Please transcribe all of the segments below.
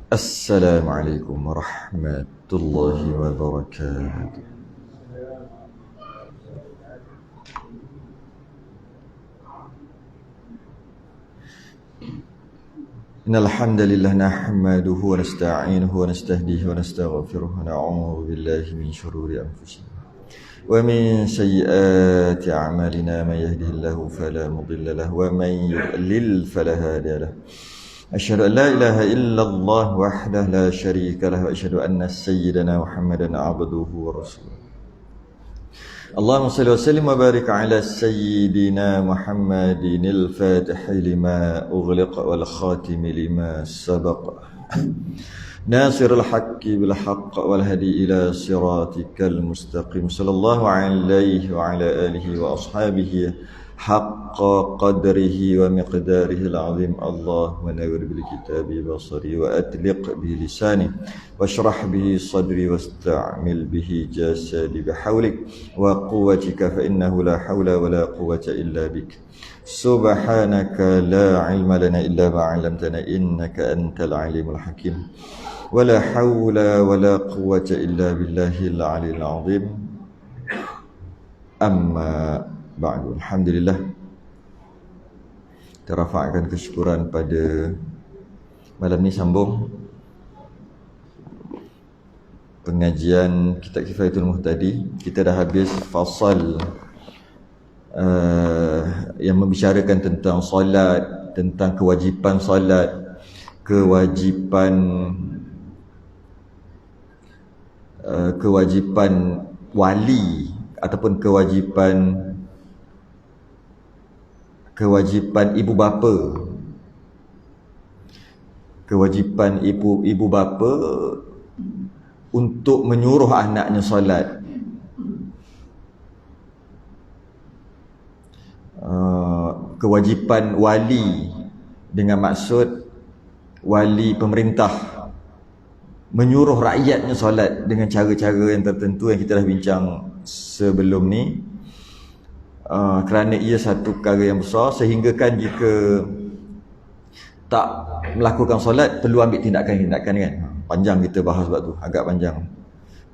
Assalamualaikum warahmatullahi wabarakatuh. Innal hamdalillah nahmaduhu wa nasta'inuhu wa nastahdihi wa nastaghfiruh wa na'udzu billahi min shururi anfusina wa min sayyiati a'malina man yahdihillahu fala mudilla lahu wa man yudlil fala hadiya lahu. Asyhadu an la ilaha illallah wahdahu la syarika lahu wa asyhadu anna sayyidana Muhammadan abduhu wa rasuluh. Allahumma salli wa sallim wa barik ala sayyidina Muhammadinil Fatih lima ughliqa wal khatimi lima sabaq. Nasirul haqqi bil haqq wal hadi ila siratikal mustaqim. Sallallahu alaihi wa ala alihi wa ashabihi haqqa qadrihi wa miqdarihi al-azim. Allahumma nawwir bil kitabi basari wa atliq bi lisani washrah bihi sadri wasta'mil bihi jasadi bihawlik wa quwwatika fa innahu la hawla wa la quwwata illa bik. Subhanaka la ilma lana illa ma 'allamtana innaka antal alimul hakim. Wa la hawla wa la quwwata illa billahil 'aliyyil 'azim. Amma ba'du. Alhamdulillah, kita rafa'kan kesyukuran pada malam ni, sambung pengajian kitab Kifayatul Muhtadi. Kita dah habis fasal yang membicarakan tentang solat, tentang kewajipan solat, kewajipan wali ataupun kewajipan ibu bapa. Kewajipan ibu bapa untuk menyuruh anaknya solat. Kewajipan wali dengan maksud wali pemerintah menyuruh rakyatnya solat dengan cara-cara yang tertentu yang kita dah bincang sebelum ni. Kerana ia satu perkara yang besar, sehingga kan jika tak melakukan solat perlu ambil tindakan-tindakan kan. Panjang kita bahas sebab tu, agak panjang,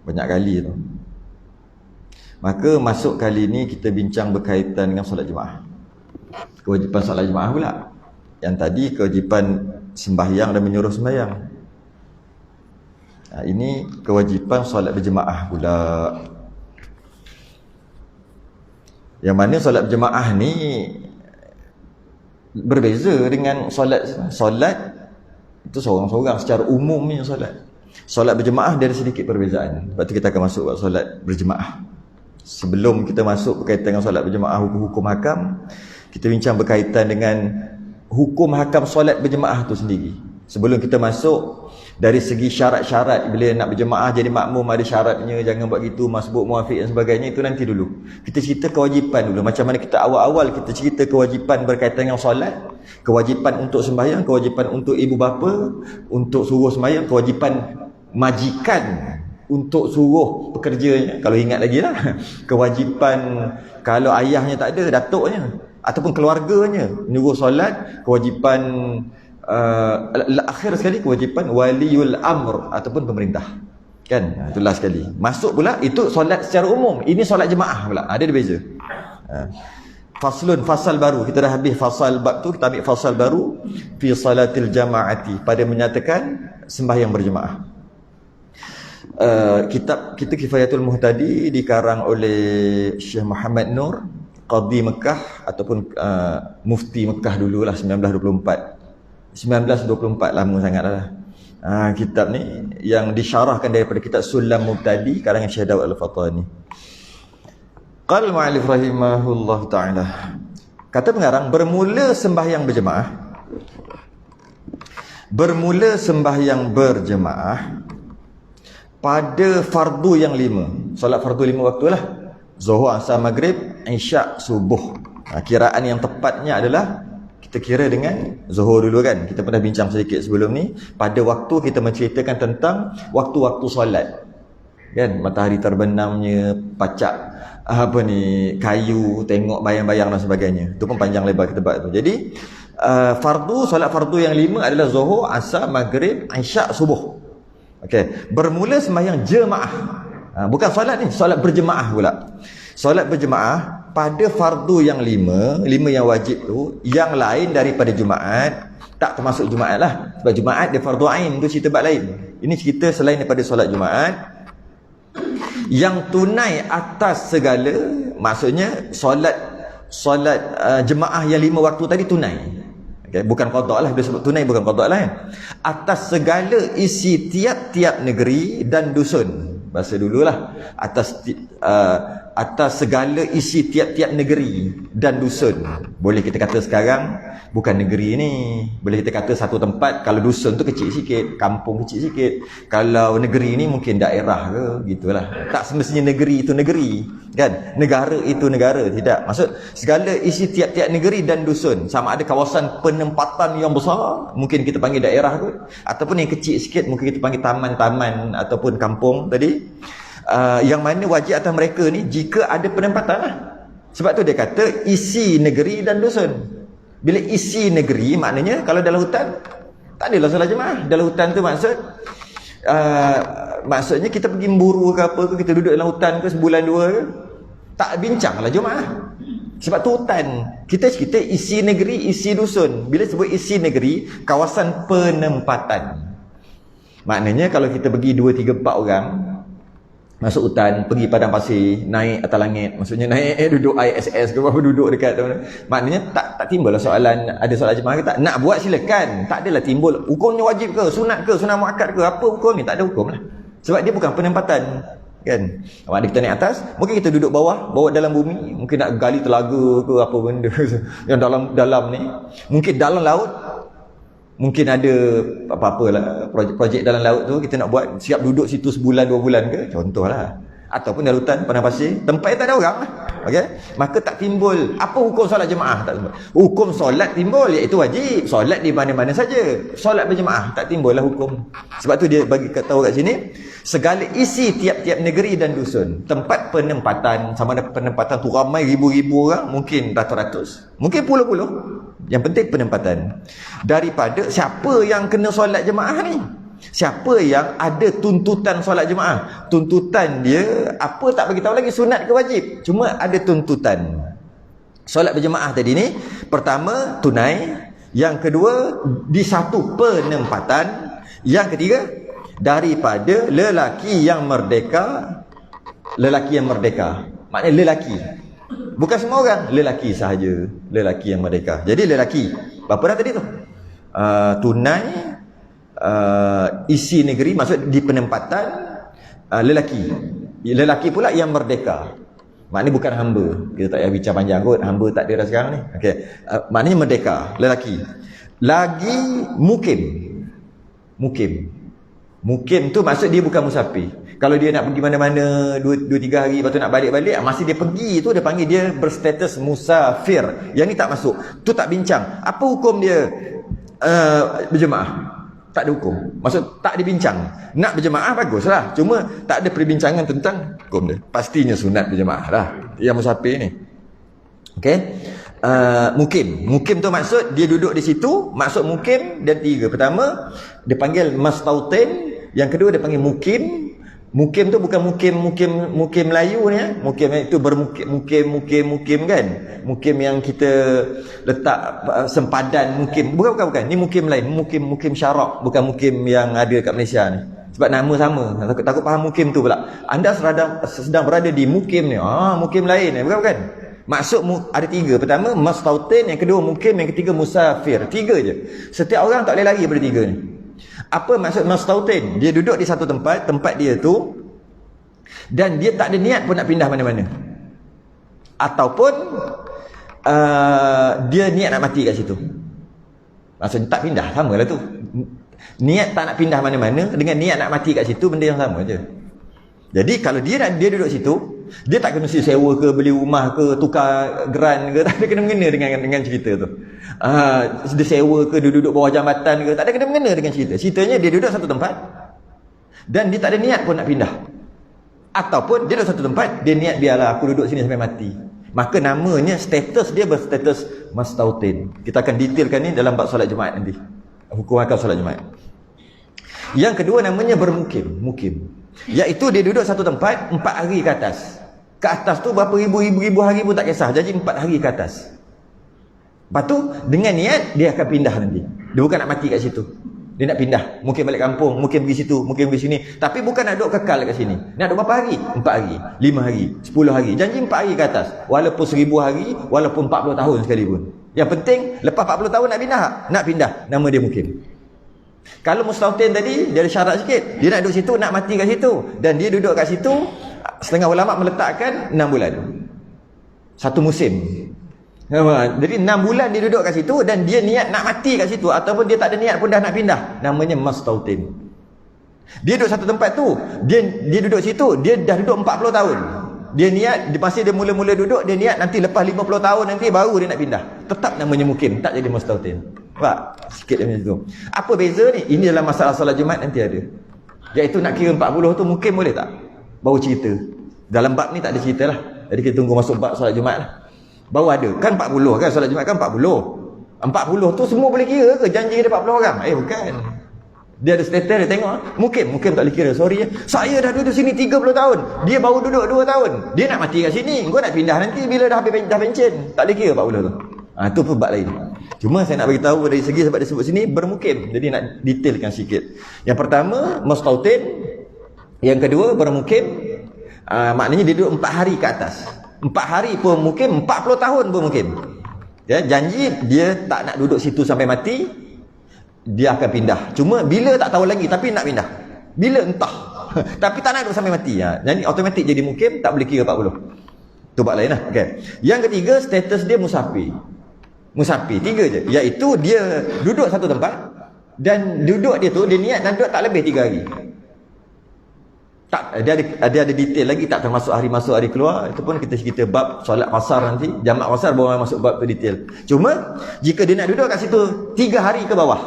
banyak kali tu. Maka masuk kali ni kita bincang berkaitan dengan solat jemaah. Kewajipan solat jemaah pula. Yang tadi kewajipan sembahyang dan menyuruh sembahyang. Ini kewajipan solat berjemaah pula. Yang mana solat berjemaah ni berbeza dengan solat itu seorang-seorang secara umumnya solat. Solat berjemaah dia ada sedikit perbezaan. Sebab tu kita akan masuk buat solat berjemaah. Sebelum kita masuk berkaitan dengan solat berjemaah, hukum hakam, kita bincang berkaitan dengan hukum hakam solat berjemaah tu sendiri. Sebelum kita masuk dari segi syarat-syarat, bila nak berjemaah jadi makmum ada syaratnya, jangan buat gitu, masbuk, muafiq dan sebagainya, itu nanti dulu. Kita cerita kewajipan dulu. Macam mana kita awal-awal kita cerita kewajipan berkaitan dengan solat, kewajipan untuk sembahyang, kewajipan untuk ibu bapa untuk suruh sembahyang, kewajipan majikan untuk suruh pekerjanya, kalau ingat lagi lah. Kewajipan kalau ayahnya tak ada, datuknya ataupun keluarganya menyuruh solat, kewajipan akhir sekali kewajipan waliul amr ataupun pemerintah. Kan? Itu last sekali. Masuk pula itu solat secara umum. Ini solat jemaah pula. Ada beza. Faslun, fasal baru. Kita dah habis fasal bab tu, kita ambil fasal baru fi salatil jamaati, pada menyatakan sembahyang berjemaah. Kitab kita Kifayatul Muhtadi dikarang oleh Syekh Muhammad Nur, Qadhi Mekah ataupun Mufti Mekah dululah, 1924, lama sangat dah. Kitab ni yang disyarahkan daripada kitab Sulam Mubtadi karangan Syekh Daud Al-Fatani. Qala al-mu'allif rahimahullah ta'ala, kata pengarang, bermula sembahyang berjemaah pada fardu yang 5. Solat fardu 5 waktu lah: Zuhur, Asar, Maghrib, Isyak, Subuh. Kiraan yang tepatnya adalah kita kira dengan Zuhur dulu kan. Kita pernah bincang sedikit sebelum ni. Pada waktu kita menceritakan tentang waktu-waktu solat kan, matahari terbenamnya, pacak kayu, tengok bayang-bayang dan sebagainya. Itu pun panjang lebar kita buat tu. Jadi solat fardu yang 5 adalah Zuhur, Asar, Maghrib, Isyak, Subuh. Okey, bermula sembahyang jemaah. Bukan solat ni, solat berjemaah pula. Solat berjemaah pada fardu yang 5 yang wajib tu, yang lain daripada Jumaat tak termasuk Jumaat lah. Sebab Jumaat dia fardu ain, tu cerita bab lain. Ini cerita selain daripada solat Jumaat. Yang tunai atas segala, maksudnya solat jemaah yang 5 waktu tadi tunai. Okay, bukan qada lah, dia sebut tunai bukan qada lah. Atas segala isi tiap-tiap negeri dan dusun. Bahasa dululah, atas segala isi tiap-tiap negeri dan dusun. Boleh kita kata sekarang bukan negeri ni, boleh kita kata satu tempat. Kalau dusun tu kecil sikit, kampung kecil sikit. Kalau negeri ni mungkin daerah ke, gitulah. Tak semestinya negeri itu negeri, kan? Negara itu negara, tidak. Maksud segala isi tiap-tiap negeri dan dusun. Sama ada kawasan penempatan yang besar, mungkin kita panggil daerah ke, ataupun yang kecil sikit, mungkin kita panggil taman-taman ataupun kampung tadi. Yang mana wajib atas mereka ni jika ada penempatan lah. Sebab tu dia kata isi negeri dan dusun. Bila isi negeri maknanya kalau dalam hutan tak adalah solat jemaah. Dalam hutan tu maksudnya kita pergi memburu ke apa ke, kita duduk dalam hutan ke sebulan dua ke, tak bincang lah jemaah. Sebab tu hutan. Kita isi negeri, isi dusun. Bila sebut isi negeri, kawasan penempatan. Maknanya kalau kita pergi 2, 3, 4 orang masuk hutan, pergi padang pasir, naik atas langit, maksudnya naik duduk ISS ke apa, duduk dekat tu, maknanya tak timbul lah soalan ada solat jemaah ke tak. Nak buat silakan, tak adalah timbul hukumnya wajib ke, sunat muakkad ke, apa hukum ni, tak ada hukum lah. Sebab dia bukan penempatan, kan. Maknanya kita naik atas, mungkin kita duduk bawah dalam bumi, mungkin nak gali telaga ke apa benda yang dalam ni, mungkin dalam laut. Mungkin ada apa-apalah projek dalam laut tu kita nak buat, siap duduk situ sebulan 2 bulan ke, contohlah. Ataupun dalam hutan padang pasir, tempat yang tak ada orang lah. Okey, maka tak timbul apa hukum solat jemaah, tak timbul. Hukum solat timbul, iaitu wajib solat di mana-mana saja. Solat berjemaah tak timbul lah hukum. Sebab tu dia bagi tahu kat sini segala isi tiap-tiap negeri dan dusun, tempat penempatan, sama ada penempatan tu ramai ribu-ribu orang, mungkin ratus-ratus, mungkin puluh-puluh. Yang penting penempatan. Daripada siapa yang kena solat jemaah ni? Siapa yang ada tuntutan solat jemaah? Tuntutan dia apa tak bagi tahu lagi, sunat ke wajib. Cuma ada tuntutan. Solat berjemaah tadi ni, pertama tunai, yang kedua di satu penempatan, yang ketiga daripada lelaki yang merdeka. Lelaki yang merdeka, maknanya lelaki, bukan semua orang, lelaki sahaja, lelaki yang merdeka. Jadi lelaki, berapa dah tadi tu? Tunai, isi negeri, maksud di penempatan, lelaki pula yang merdeka, maknanya bukan hamba. Kita tak payah bincang panjang kot, hamba tak ada dah sekarang ni. Okey, maknanya merdeka, lelaki. Lagi mukim tu maksud dia bukan musafir. Kalau dia nak pergi mana-mana 2-3 hari, lepas tu nak balik-balik, masih dia pergi tu, dia panggil dia berstatus musafir. Yang ni tak masuk, tu tak bincang apa hukum dia berjemaah. Tak ada hukum, maksud tak dibincang. Nak berjemaah baguslah, cuma tak ada perbincangan tentang hukum dia. Pastinya sunat berjemaah lah yang musafir ni. Okey, mukim tu maksud dia duduk di situ. Maksud mukim dan 3. Pertama dia panggil mastautin, yang kedua dia panggil mukim. Mukim tu bukan mukim Melayu ni ya. Mukim itu mukim kan. Mukim yang kita letak sempadan mukim. Bukan. Ni mukim lain, mukim syarak, bukan mukim yang ada kat Malaysia ni. Sebab nama sama. Takut faham mukim tu pula. Anda sedang berada di mukim ni. Mukim lain ni. Bukan. Maksud ada 3. Pertama mastautin, yang kedua mukim, yang ketiga musafir. 3 je. Setiap orang tak boleh lari daripada 3 ni. Apa maksud mastautin? Dia duduk di satu tempat dia tu, dan dia tak ada niat pun nak pindah mana-mana. Ataupun dia niat nak mati kat situ. Maksudnya tak pindah, sama lah tu. Niat tak nak pindah mana-mana dengan niat nak mati kat situ, benda yang sama je. Jadi kalau dia duduk situ, dia tak kena sewa ke, beli rumah ke, tukar geran ke, tak ada kena-mengena dengan cerita tu. Dia sewa ke, dia duduk bawah jambatan ke, tak ada kena-mengena dengan cerita. Ceritanya dia duduk satu tempat dan dia tak ada niat pun nak pindah. Ataupun dia duduk satu tempat, dia niat biarlah aku duduk sini sampai mati. Maka namanya, status dia berstatus mustautin. Kita akan detailkan ni dalam bab solat Jumaat nanti. Hukum akal solat Jumaat. Yang kedua namanya bermukim. Mukim. Iaitu dia duduk satu tempat 4 hari ke atas. Ke atas tu berapa ribu hari pun tak kisah. Jadi 4 hari ke atas. Lepas tu dengan niat dia akan pindah nanti. Dia bukan nak mati kat situ. Dia nak pindah. Mungkin balik kampung, mungkin pergi situ, mungkin pergi sini. Tapi bukan nak duduk kekal kat sini. Nak duduk berapa hari? 4 hari, 5 hari, 10 hari. Janji 4 hari ke atas. Walaupun 1000 hari, walaupun 40 tahun sekalipun. Yang penting lepas 40 tahun nak pindah. Nak pindah. Nama dia mukim. Kalau mustautin tadi, dia ada syarat sikit. Dia nak duduk situ, nak mati kat situ. Dan dia duduk kat situ, setengah ulama meletakkan 6 bulan. Satu musim. Jadi 6 bulan dia duduk kat situ dan dia niat nak mati kat situ, ataupun dia tak ada niat pun dah nak pindah. Namanya mustautin. Dia duduk satu tempat tu, dia duduk situ, dia dah duduk 40 tahun. Dia niat, masih dia mula-mula duduk, dia niat nanti lepas 50 tahun nanti baru dia nak pindah. Tetap namanya mukim, tak jadi mustautin. Nampak? Sikit dia macam tu. Apa beza ni? Ini dalam masalah solat Jumaat nanti ada. Iaitu nak kira 40 tu mukim boleh tak? Baru cerita. Dalam bab ni tak ada cerita lah. Jadi kita tunggu masuk bab solat Jumaat lah. Baru ada. Kan 40 kan, solat Jumaat kan 40. 40 tu semua boleh kira ke? Janji dia 40 orang? Bukan. Dia ada status, dia tengok. Mungkin tak boleh kira. Sorry ya. Saya dah duduk sini 30 tahun. Dia baru duduk 2 tahun. Dia nak mati kat sini. Kau nak pindah nanti bila dah pencen. Tak boleh kira 40 tu. Itu pun bab lain. Cuma saya nak beritahu dari segi sebab dia sebut sini bermukim. Jadi nak detailkan sikit. Yang pertama, mustautin. Yang kedua, bermukim. Maknanya dia duduk 4 hari ke atas. 4 hari pun mukim, 40 tahun pun mukim. Ya, janji dia tak nak duduk situ sampai mati. Dia akan pindah. Cuma bila tak tahu lagi, tapi nak pindah. Bila entah. Tapi tak nak duduk sampai mati. Jadi automatik jadi mukim, tak boleh kira 40. Itu bab lain lah. Okay. Yang ketiga, status dia musafir. Musafir, 3 je. Iaitu dia duduk satu tempat. Dan duduk dia tu, dia niat nak duduk tak lebih 3 hari. Tak, dia ada detail lagi, tak termasuk hari masuk hari keluar. Itu pun kita bab solat qasar nanti, jamak qasar baru masuk bab tu detail. Cuma jika dia nak duduk kat situ 3 hari ke bawah,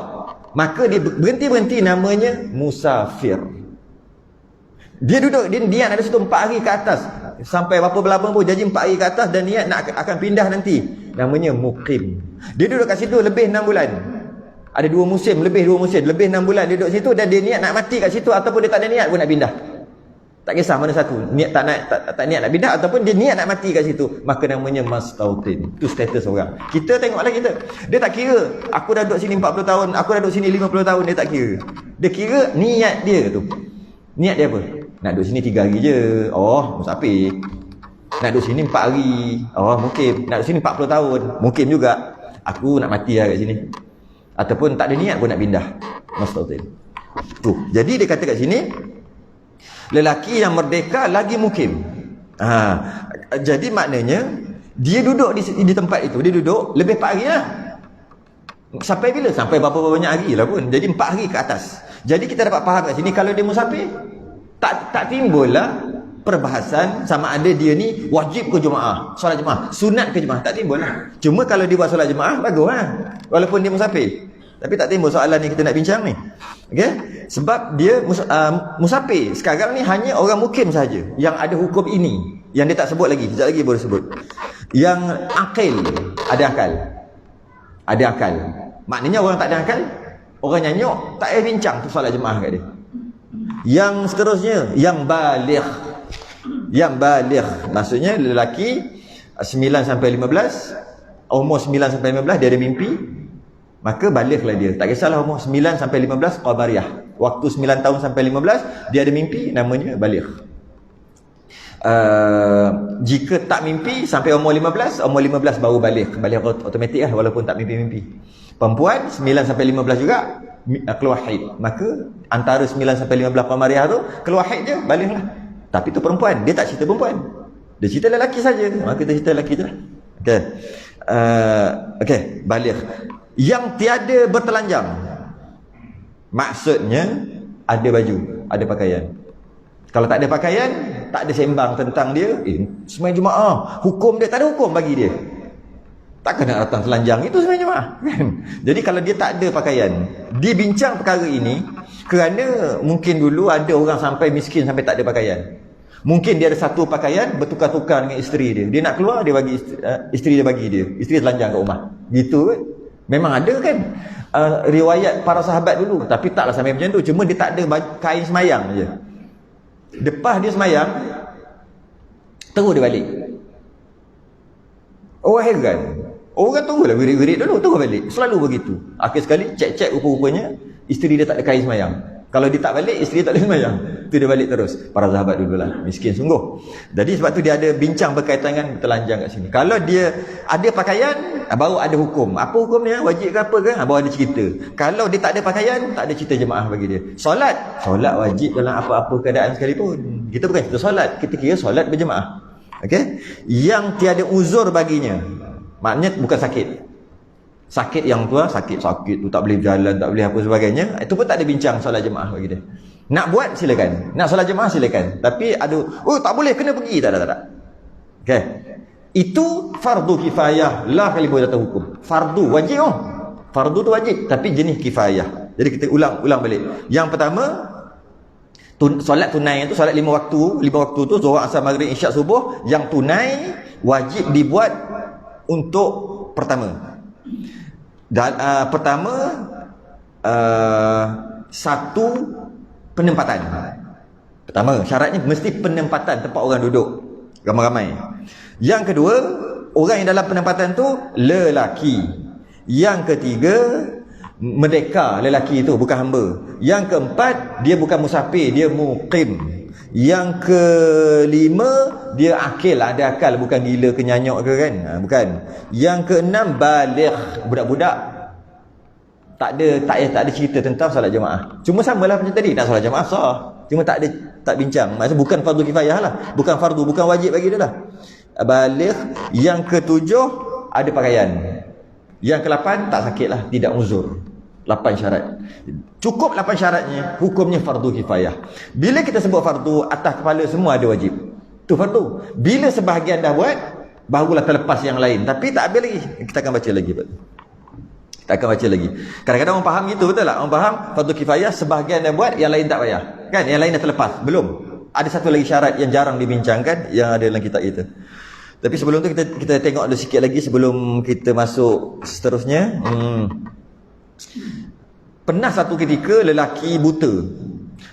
maka dia berhenti namanya musafir. Dia duduk, dia niat ada situ 4 hari ke atas, sampai berapa belakang pun janji 4 hari ke atas dan niat nak akan pindah nanti, namanya mukim. Dia duduk kat situ lebih 6 bulan. Ada 2 musim, lebih 2 musim, lebih 6 bulan dia duduk situ dan dia niat nak mati kat situ, ataupun dia tak ada niat pun nak pindah. Tak kisah mana satu, niat tak niat nak pindah ataupun dia niat nak mati kat situ, maka namanya mustautin. Itu status orang. Kita tengoklah kita. Dia tak kira aku dah duduk sini 40 tahun, aku dah duduk sini 50 tahun, dia tak kira. Dia kira niat dia tu. Niat dia apa? Nak duduk sini 3 hari je. Oh, musafir. Nak duduk sini 4 hari. Oh, mungkin. Nak duduk sini 40 tahun. Mungkin juga. Aku nak mati lah kat sini. Ataupun tak ada niat pun nak pindah. Mustautin. Tu. Jadi dia kata kat sini, lelaki yang merdeka lagi mukim. Jadi maknanya dia duduk di tempat itu, dia duduk lebih 4 hari lah. Sampai bila? Sampai berapa banyak hari lah pun. Jadi 4 hari ke atas. Jadi kita dapat faham kat sini, kalau dia musafir, tak timbul lah perbahasan sama ada dia ni wajib ke jemaah, solat jemaah, sunat ke jemaah, tak timbul lah. Cuma kalau dia buat solat jemaah, bagus lah, walaupun dia musafir. Tapi tak timbul soalan ni kita nak bincang ni. Okay? Sebab dia musafir. Sekarang ni hanya orang mukim saja yang ada hukum ini, yang dia tak sebut lagi. Sekejap lagi baru sebut. Yang akil, ada akal. Ada akal. Maknanya orang tak ada akal, orang nyanyuk, tak payah bincang tu solat jemaah kat dia. Yang seterusnya, yang baligh. Yang baligh, maksudnya lelaki 9 sampai 15, umur 9 sampai 15 dia ada mimpi, maka balighlah dia. Tak kisahlah umur 9 sampai 15 qamariyah. Waktu 9 tahun sampai 15 dia ada mimpi, namanya baligh. Jika tak mimpi sampai umur 15 baru baligh. Baligh automatik lah, walaupun tak mimpi-mimpi. Perempuan 9 sampai 15 juga keluar haid. Maka antara 9 sampai 15 qamariyah tu keluar haid je, baligh lah. Tapi tu perempuan, dia tak cerita perempuan. Dia cerita lelaki saja. Maka kita cerita lelaki je lah. Okay. Okay, baligh. Yang tiada bertelanjang, maksudnya ada baju, ada pakaian. Kalau tak ada pakaian, tak ada sembang tentang dia, sembahyang jemaah, hukum dia, tak ada hukum bagi dia. Takkan nak datang telanjang, itu sembahyang jemaah. Jadi kalau dia tak ada pakaian, dibincang perkara ini kerana mungkin dulu ada orang sampai miskin sampai tak ada pakaian. Mungkin dia ada satu pakaian bertukar-tukar dengan isteri dia. Dia nak keluar, dia bagi isteri dia bagi dia. Isteri telanjang kat rumah. Gitu kan? Memang ada kan riwayat para sahabat dulu, tapi taklah sampai macam tu. Cuma dia tak ada kain semayang je. Lepas dia semayang, terus dia balik. Orang heran. Orang tunggulah wirid-wirid dulu, terus balik. Selalu begitu. Akhir sekali cek-cek rupa-rupanya isteri dia tak ada kain semayang. Kalau dia tak balik, isteri dia tak boleh semayang. Tu dia balik terus. Para sahabat dululah. Miskin sungguh. Jadi sebab tu dia ada bincang berkaitan dengan telanjang kat sini. Kalau dia ada pakaian, baru ada hukum. Apa hukum dia? Wajib ke apa ke? Baru ada cerita. Kalau dia tak ada pakaian, tak ada cerita jemaah bagi dia. Solat wajib dalam apa-apa keadaan sekalipun. Kita bukan cerita solat. Kita kira solat berjemaah. Okey? Yang tiada uzur baginya. Maknanya bukan sakit. Sakit yang tu, sakit tu tak boleh berjalan, tak boleh apa sebagainya, itu pun tak ada bincang solat jemaah bagi dia. Nak buat silakan, nak solat jemaah silakan, tapi ada tak boleh, kena pergi, tak ada. Okey, itu fardu kifayah lah kali boleh datang hukum. Fardu wajib, fardu tu wajib, tapi jenis kifayah. Jadi kita ulang balik. Yang pertama, solat tunai itu, solat 5 waktu tu zuhur, asar, maghrib, isyak, subuh, yang tunai wajib dibuat untuk pertama. Dan satu penempatan. Pertama, syaratnya mesti penempatan tempat orang duduk ramai-ramai. Yang kedua, orang yang dalam penempatan tu lelaki. Yang ketiga, merdeka lelaki itu, bukan hamba. Yang keempat, dia bukan musafir, dia muqim. Yang kelima, dia akil, ada akal, bukan gila ke nyanyok ke kan, bukan. Yang keenam, baligh, budak-budak. Tak ada cerita tentang solat jemaah. Cuma samalah macam tadi, nak solat jemaah sah, cuma tak bincang. Maksudnya bukan fardu kifayah lah, bukan wajib bagi dia lah. Baligh. Yang ketujuh, ada pakaian. Yang ke-8, tak sakit lah, tidak uzur. 8 syarat. Cukup 8 syaratnya, hukumnya fardu kifayah. Bila kita sebut fardu, atas kepala semua ada wajib. Tu fardu. Bila sebahagian dah buat, barulah terlepas yang lain. Tapi tak habis lagi. Kita akan baca lagi. Kadang-kadang orang faham gitu, betul tak? Orang faham fardu kifayah, sebahagian dah buat, yang lain tak payah. Kan? Yang lain dah terlepas. Belum. Ada satu lagi syarat yang jarang dibincangkan, yang ada dalam kitab kita. Tapi sebelum tu kita tengok ada sikit lagi sebelum kita masuk seterusnya. Pernah satu ketika lelaki buta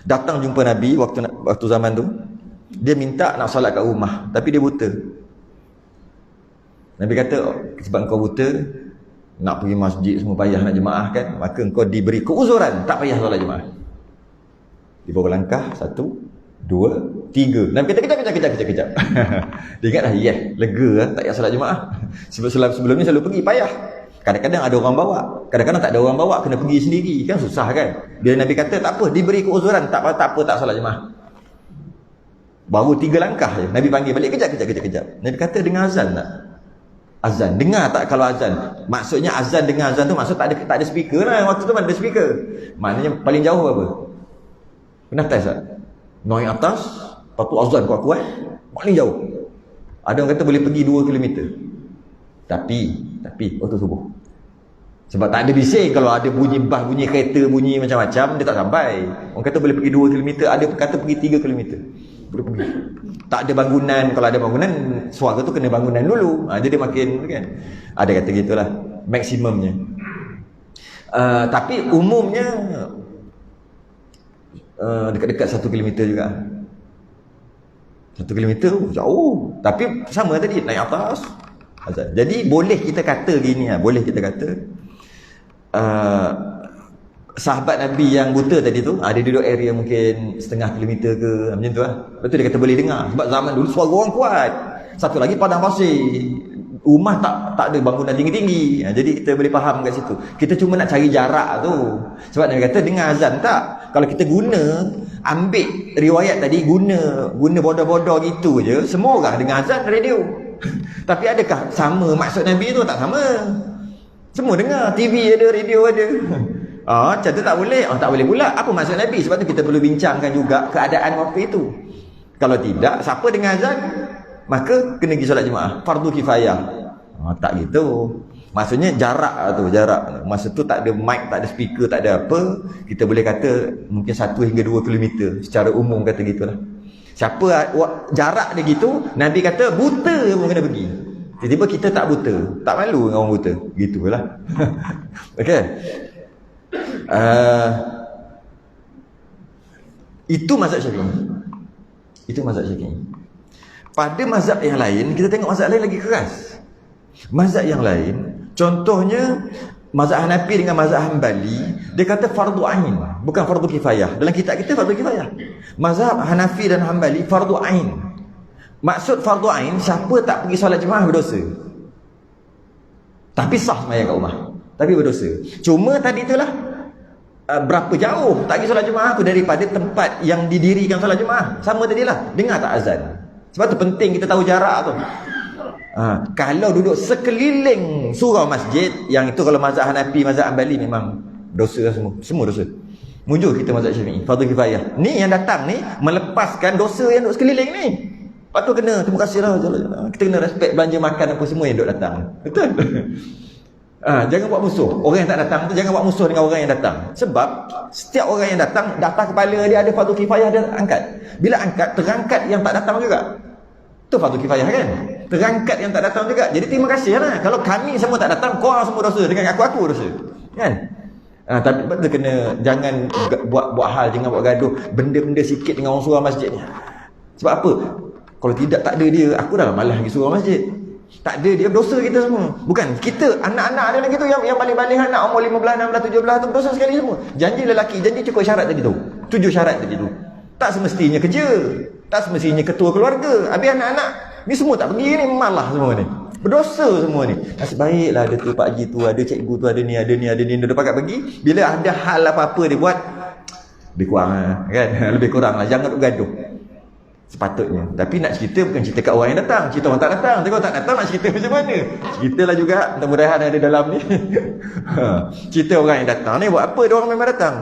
datang jumpa Nabi waktu zaman tu. Dia minta nak solat kat rumah, tapi dia buta. Nabi kata, sebab kau buta, nak pergi masjid semua payah nak jemaah kan, maka engkau diberi keuzuran, tak payah solat jemaah. Dia bawa langkah 1, 2, 3. Nabi kata kejap. Dia ingat dah, lega tak payah solat jemaah. Sebelum ni selalu pergi, payah. Kadang-kadang ada orang bawa, kadang-kadang tak ada orang bawa, kena pergi sendiri, kan susah kan. Bila Nabi kata tak apa, diberi keuzuran, tak apa tak solat jemaah. Baru 3 langkah je, Nabi panggil balik, kejap. Nabi kata, dengar azan tak? Azan, dengar tak kalau azan? Maksudnya azan, dengar azan tu maksud tak ada speaker lah, waktu tu mana ada speaker. Maknanya paling jauh apa? Pernah test tak? Naik atas, lepas tu azan kuat-kuat, paling jauh. Ada orang kata boleh pergi 2 kilometer. Tapi waktu subuh. Sebab tak ada bising. Kalau ada bunyi bas, bunyi kereta, bunyi macam-macam, dia tak sampai. Orang kata boleh pergi 2 km, ada kata pergi 3 km. Boleh pergi. Tak ada bangunan. Kalau ada bangunan, suara tu kena bangunan dulu. Jadi makin kan. Ada kata gitulah maksimumnya. Tapi umumnya dekat-dekat 1 km juga. 1 km jauh. Tapi sama tadi, naik atas azan. Jadi boleh kita kata gini lah, sahabat Nabi yang buta tadi tu, dia duduk area mungkin setengah kilometer ke macam tu lah. Lepas tu dia kata boleh dengar, sebab zaman dulu suara orang kuat. Satu lagi padang pasir, rumah tak ada bangunan tinggi-tinggi. Jadi kita boleh faham kat situ. Kita cuma nak cari jarak tu. Sebab Nabi kata dengar azan tak. Kalau kita ambil riwayat tadi, guna bodoh-bodoh gitu je, semua orang dengar azan radio. Tapi adakah sama maksud Nabi tu? Tak sama. Semua dengar, TV ada, radio ada. Macam tu tak boleh. Tak boleh pula. Apa maksud Nabi? Sebab tu kita perlu bincangkan juga keadaan waktu itu. Kalau tidak, siapa dengar azan, maka kena pergi solat jemaah. Fardu kifayah. Tak gitu. Maksudnya jarak tu, jarak. Masa tu tak ada mic, tak ada speaker, tak ada apa. Kita boleh kata mungkin 1 hingga 2 km. Secara umum kata gitulah. Siapa jarak dia gitu, Nabi kata buta pun kena pergi. Tiba-tiba kita tak buta, tak malu dengan orang buta. Gitulah. Okey. Itu mazhab Syafi'i. Itu mazhab Syafi'i. Pada mazhab yang lain, kita tengok mazhab lain lagi keras. Mazhab yang lain, contohnya mazhab Hanafi dengan mazhab Hanbali, dia kata fardu ain, bukan fardu kifayah. Dalam kitab kita fardu kifayah. Mazhab Hanafi dan Hanbali fardu ain. Maksud fardu ain, siapa tak pergi solat jemaah berdosa. Tapi sah sembahyang kat rumah, tapi berdosa. Cuma tadi itulah berapa jauh tak pergi solat jemaah tu daripada tempat yang didirikan solat jemaah. Sama tadilah, dengar tak azan. Sebab tu penting kita tahu jarak tu. Kalau duduk sekeliling surau masjid, yang itu kalau mazhab Hanafi, mazhab Hanbali memang dosa semua dosa. Mujur kita mazhab Syafi'i, fardu kifayah. Ni yang datang ni melepaskan dosa yang duduk sekeliling ni. Lepas tu kena, terima kasihlah. Kita kena respect belanja makan apa semua yang duduk datang. Betul? Jangan buat musuh. Orang yang tak datang tu jangan buat musuh dengan orang yang datang. Sebab setiap orang yang datang, daftar kepala dia ada fardu kifayah, dia angkat. Bila angkat, terangkat yang tak datang juga. Tu fardu kifayah kan? Terangkat yang tak datang juga. Jadi terima kasih lah. Kalau kami semua tak datang, korang semua dosa. Dengan aku dosa. Kan? Tapi betul kena, jangan buat hal, jangan buat gaduh. Benda-benda sikit dengan orang surau masjid ni. Sebab apa? Kalau tidak, tak ada dia, aku dah malas pergi surau masjid. Tak ada dia, berdosa kita semua. Bukan, kita, anak-anak dia lagi tu yang balik-balik anak umur 15, 16, 17 tu berdosa sekali semua. Janji lelaki, janji cukup syarat tadi tu. 7 syarat tadi tu. Tak semestinya kerja, tak semestinya ketua keluarga. Habis anak-anak ni semua tak pergi ni, malah semua ni. Berdosa semua ni. Nasib baiklah ada tu Pak Haji tu, ada cikgu tu, ada ni, dia dah pakat pergi. Bila ada hal apa-apa dia buat, lebih kurang lah, kan? Lebih kurang lah, jangan gaduh. Sepatutnya. Tapi nak cerita bukan cerita kat orang yang datang, cerita orang tak datang. Tapi kalau tak datang nak cerita macam mana? Ceritalah juga, mudah-mudahan ada dalam ni. Cerita orang yang datang ni buat apa? Dia orang memang datang.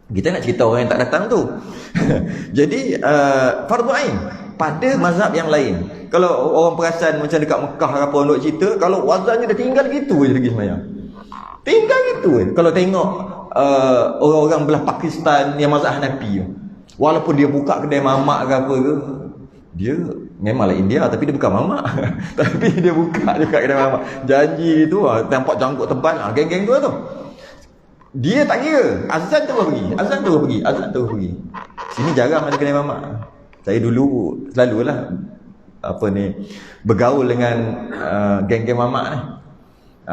Kita nak cerita orang yang tak datang tu. Jadi fardu ain pada mazhab yang lain. Kalau orang perasan macam dekat Mekah apa orang duk cerita, kalau wazannya dah tinggal gitu je lagi sembahyang. Tinggal gitu je. Kalau tengok orang-orang belah Pakistan yang mazhab Hanafi tu, walaupun dia buka kedai mamak ke apa ke, dia memanglah India tapi dia bukan mamak. Tapi dia buka kedai mamak. Janji tu nampak janggut tebal, geng-geng tu. Dia tak kira. Azan terus pergi. Sini jarang ada kedai mamak. Saya dulu selalulah bergaul dengan geng-geng mamak ni.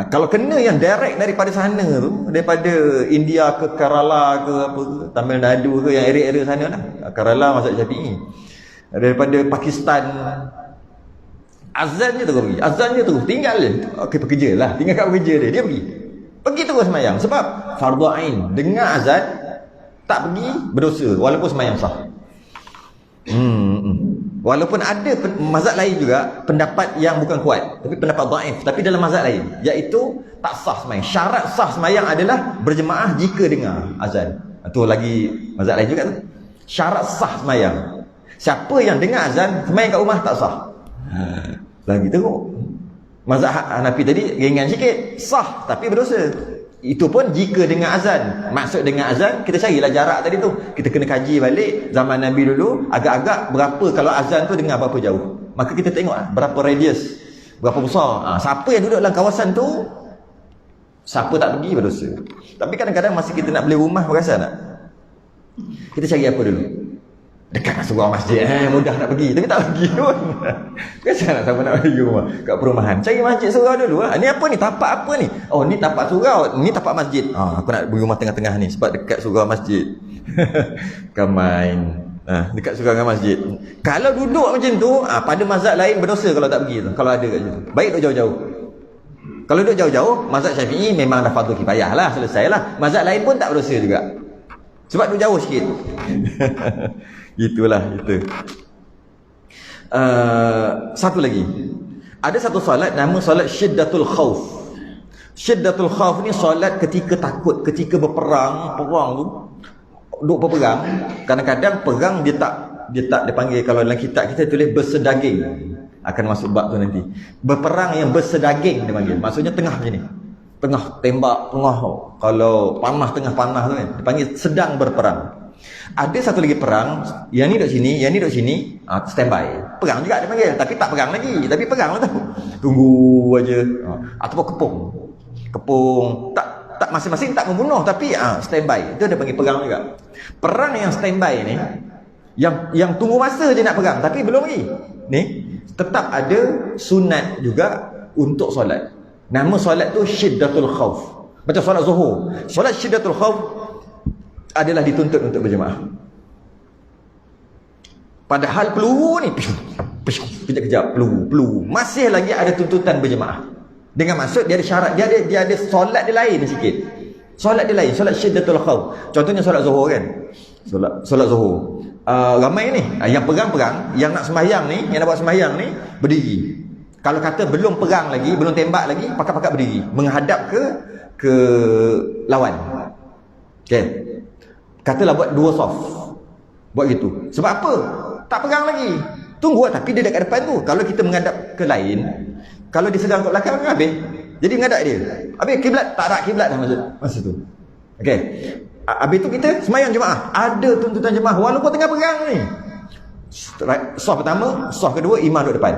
Kalau kena yang direct daripada sana tu, daripada India ke Kerala ke apa ke, Tamil Nadu ke, yang area-area sana lah. Kerala mazhab Syafi'i. Daripada Pakistan, azan je terus tinggal je. Okey, pekerja lah, tinggal kat pekerja dia pergi terus sembahyang. Sebab fardu ain, dengar azan tak pergi berdosa walaupun sembahyang sah. Walaupun ada mazhab lain juga pendapat yang bukan kuat, tapi pendapat dhaif, tapi dalam mazhab lain, iaitu tak sah sembahyang. Syarat sah sembahyang adalah berjemaah jika dengar azan. Itu lagi mazhab lain juga tu. Syarat sah sembahyang, siapa yang dengar azan sembahyang kat rumah tak sah. Lagi teruk. Mazhab Hanafi tadi ringan sikit, sah tapi berdosa. Itu pun jika dengar azan. Maksud dengar azan, kita carilah jarak tadi tu. Kita kena kaji balik zaman Nabi dulu, agak-agak berapa kalau azan tu dengar berapa jauh. Maka kita tengok berapa radius, berapa besar. Siapa yang duduk dalam kawasan tu, siapa tak pergi berdosa. Tapi kadang-kadang masa kita nak beli rumah, perasan tak? Kita cari apa dulu? Dekat surau masjid, mudah nak pergi. Tapi tak pergi pun. Kenapa nak siapa nak pergi rumah kat perumahan? Cari masjid surau dulu. Ni apa ni? Tapak apa ni? Oh, ni tapak surau, ni tapak masjid. Aku nak pergi rumah tengah-tengah ni sebab dekat surau masjid. Kamain. Dekat surau dengan masjid. Kalau duduk macam tu, pada mazhab lain berdosa kalau tak pergi tu. Kalau ada kat situ. Baik duduk jauh-jauh. Kalau duduk jauh-jauh, mazhab Syafi'i memang dah fardu kifayah lah, selesai lah. Mazhab lain pun tak berdosa juga. Sebab duduk jauh sikit. Itulah itu. Satu lagi, ada satu solat nama solat syiddatul khauf. Syiddatul khauf ni solat ketika takut, ketika perang tu duk berperang. Kadang-kadang perang dia panggil, kalau dalam kitab kita tulis bersedaging, akan masuk bab tu nanti. Berperang yang bersedaging dia panggil, maksudnya tengah macam ni, tengah tembak, tengah kalau panah, tengah panah tu kan, dia panggil sedang berperang. Ada satu lagi perang, yang ni duduk sini, yang ni duduk sini, standby. Perang juga dia panggil, tapi tak perang lagi. Tapi perang lah tu. Tunggu aja. Ataupun kepung. Kepung, tak masing-masing tak membunuh, tapi standby. Itu dia panggil perang juga. Perang yang standby ni, yang tunggu masa je nak perang, tapi belum lagi. Ni, tetap ada sunat juga untuk solat. Nama solat tu Syiddatul Khauf. Macam solat Zuhur. Solat Syiddatul Khauf adalah dituntut untuk berjemaah. Padahal peluru ni kejap-kejap peluru masih lagi ada tuntutan berjemaah. Dengan maksud dia ada syarat, dia ada solat dia lain sikit. Solat dia lain, solat Syiddatul Khauf. Contohnya solat Zuhur kan. Solat Zuhur. Ramai ni yang perang-perang, yang nak sembahyang ni, yang nak buat sembahyang ni berdiri. Kalau kata belum perang lagi, belum tembak lagi, pakat-pakat berdiri menghadap ke lawan. Okey. Katalah buat 2 soft. Buat gitu. Sebab apa? Tak perang lagi. Tunggu, tapi dia dekat depan tu. Kalau kita menghadap ke lain, kalau dia sedang kat belakang, habis. Jadi menghadap dia. Habis kiblat, tak ada kiblat dah masa tu. Okey. Habis tu kita semayang jemaah. Ada tuntutan jemaah walaupun tengah perang ni. Soft pertama, soft kedua, imam duduk depan.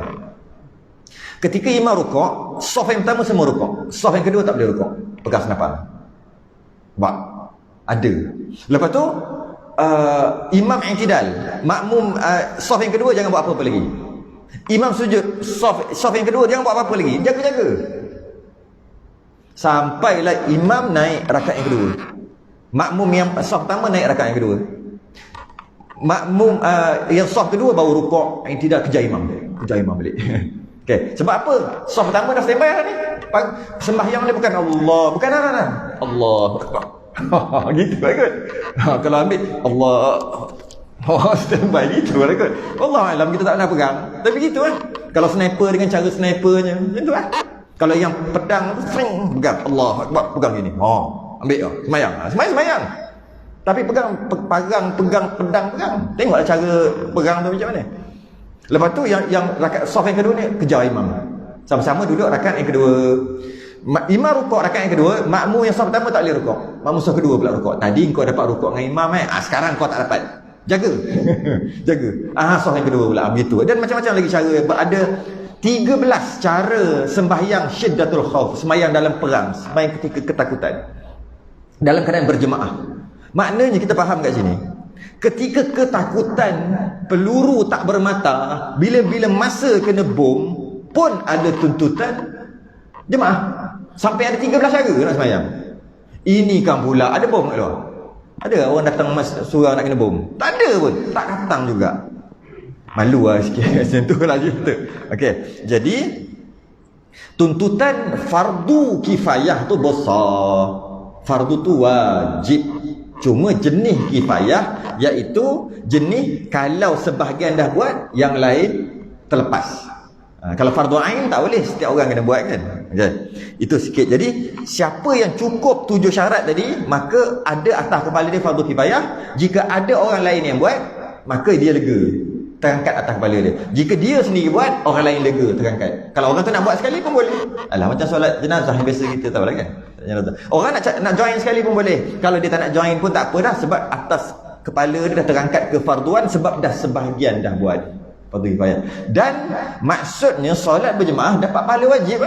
Ketika imam rukuk, soft yang pertama semua rukuk. Soft yang kedua tak boleh rukuk. Pegang senapan. Nampak? Ada. Lepas tu imam i'tidal, makmum soft yang kedua jangan buat apa-apa lagi. Imam sujud, soft yang kedua jangan buat apa-apa lagi. Jaga-jaga. Sampailah imam naik rakaat yang kedua. Makmum yang soft pertama naik rakaat yang kedua. Makmum yang soft kedua baru rukuk, i'tidal, kejar imam balik. Okey, sebab apa? Soft pertama dah standby dah ni. Sembahyang dia bukan Allah, bukan Allah Akbar. Gitu lah kot. Kalau ambil Allah standby gitu lah kot. Allah alam, kita tak pernah pegang, tapi gitu lah. Kalau sniper dengan cara snipernya macam tu lah. Kalau yang pedang sering pegang Allah Akbar, pegang gini, ambil semayang. Tapi pegang pedang. Tengoklah cara pegang tu macam mana. Lepas tu yang rakaat soft yang kedua ni kejar imam. Sama-sama duduk rakaat yang kedua. Imam rukuk rakaat yang kedua, makmum yang soft pertama tak boleh rukuk. Makmum soft kedua pula rukuk. Tadi kau dapat rukuk dengan imam sekarang kau tak dapat. Jaga. Jaga. Soft yang kedua pula begitu. Dan macam-macam lagi cara. Ada 13 cara sembahyang Syiddatul Khauf, sembahyang dalam perang, sembahyang ketika ketakutan. Dalam keadaan berjemaah. Maknanya kita faham kat sini. Ketika ketakutan, peluru tak bermata, bila masa kena bom pun ada tuntutan jemaah. Sampai ada 13 cara nak sembahyang. Ini kan pula ada bom kat luar. Ada orang datang surau nak kena bom? Tak ada pun. Tak datang juga. Malu lah sikit. Macam tu lah cerita. Okey. Jadi tuntutan fardu kifayah tu besar. Fardu tu wajib. Cuma jenis kifayah iaitu jenis kalau sebahagian dah buat, yang lain terlepas. Kalau fardu ain tak boleh setiap orang kena buat kan. Okay. Itu sikit. Jadi siapa yang cukup 7 syarat tadi, maka ada atas kepala dia fardu kifayah. Jika ada orang lain yang buat, maka dia lega, terangkat atas kepala dia. Jika dia sendiri buat, orang lain lega, terangkat. Kalau orang tu nak buat sekali pun boleh. Alah, macam solat jenazah yang biasa kita tahu lah kan. Orang nak join sekali pun boleh. Kalau dia tak nak join pun tak apa dah, sebab atas kepala dia dah terangkat ke farduan, sebab dah sebahagian dah buat fardu kifayah. Dan maksudnya solat berjemaah dapat pahala wajib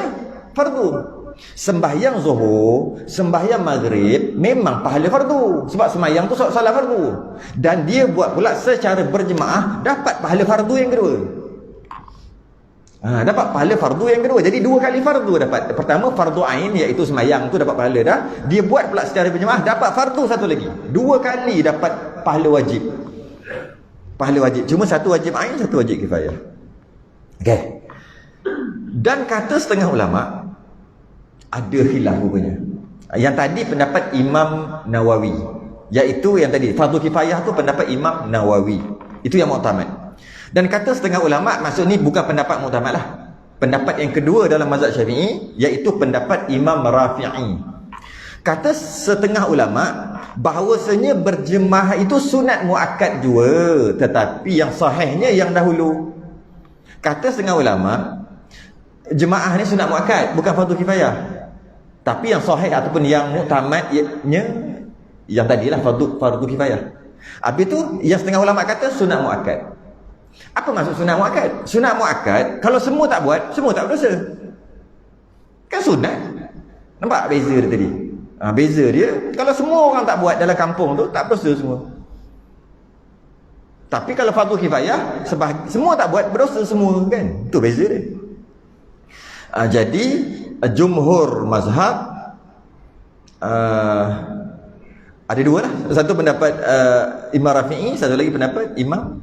fardu. Sembahyang zuhur, sembahyang maghrib memang pahala fardu, sebab sembahyang tu solat fardu. Dan dia buat pula secara berjemaah, dapat pahala fardu yang kedua. Dapat pahala fardu yang kedua. Jadi 2 kali fardu dapat. Pertama fardu ain, iaitu sembahyang tu dapat pahala dah. Dia buat pula secara berjemaah, dapat fardu satu lagi. 2 kali dapat pahala wajib. Pahala wajib. Cuma satu wajib ain, satu wajib kifayah. Okey. Dan kata setengah ulama, ada khilaf rupanya. Yang tadi pendapat Imam Nawawi, iaitu yang tadi fardu kifayah tu pendapat Imam Nawawi. Itu yang muktamad. Dan kata setengah ulama, maksud ni bukan pendapat muktamad lah. Pendapat yang kedua dalam mazhab Syafi'i, iaitu pendapat Imam Rafi'i. Kata setengah ulama bahawasanya berjemaah itu sunat muakkad juga, tetapi yang sahihnya yang dahulu. Kata setengah ulama, jemaah ni sunat muakkad, bukan fardu kifayah. Tapi yang sahih ataupun yang muktamadnya yang tadilah fardu kifayah. Habis tu yang setengah ulama kata sunat muakkad. Apa maksud sunat muakkad? Sunat muakkad kalau semua tak buat, semua tak berdosa. Kan sunat. Nampak beza dia tadi? Beza dia kalau semua orang tak buat dalam kampung tu tak berdosa semua. Tapi kalau fardu kifayah semua tak buat berdosa semua kan. Itu beza dia. Jadi jumhur mazhab ada dua lah. Satu pendapat Imam Rafi'i, satu lagi pendapat Imam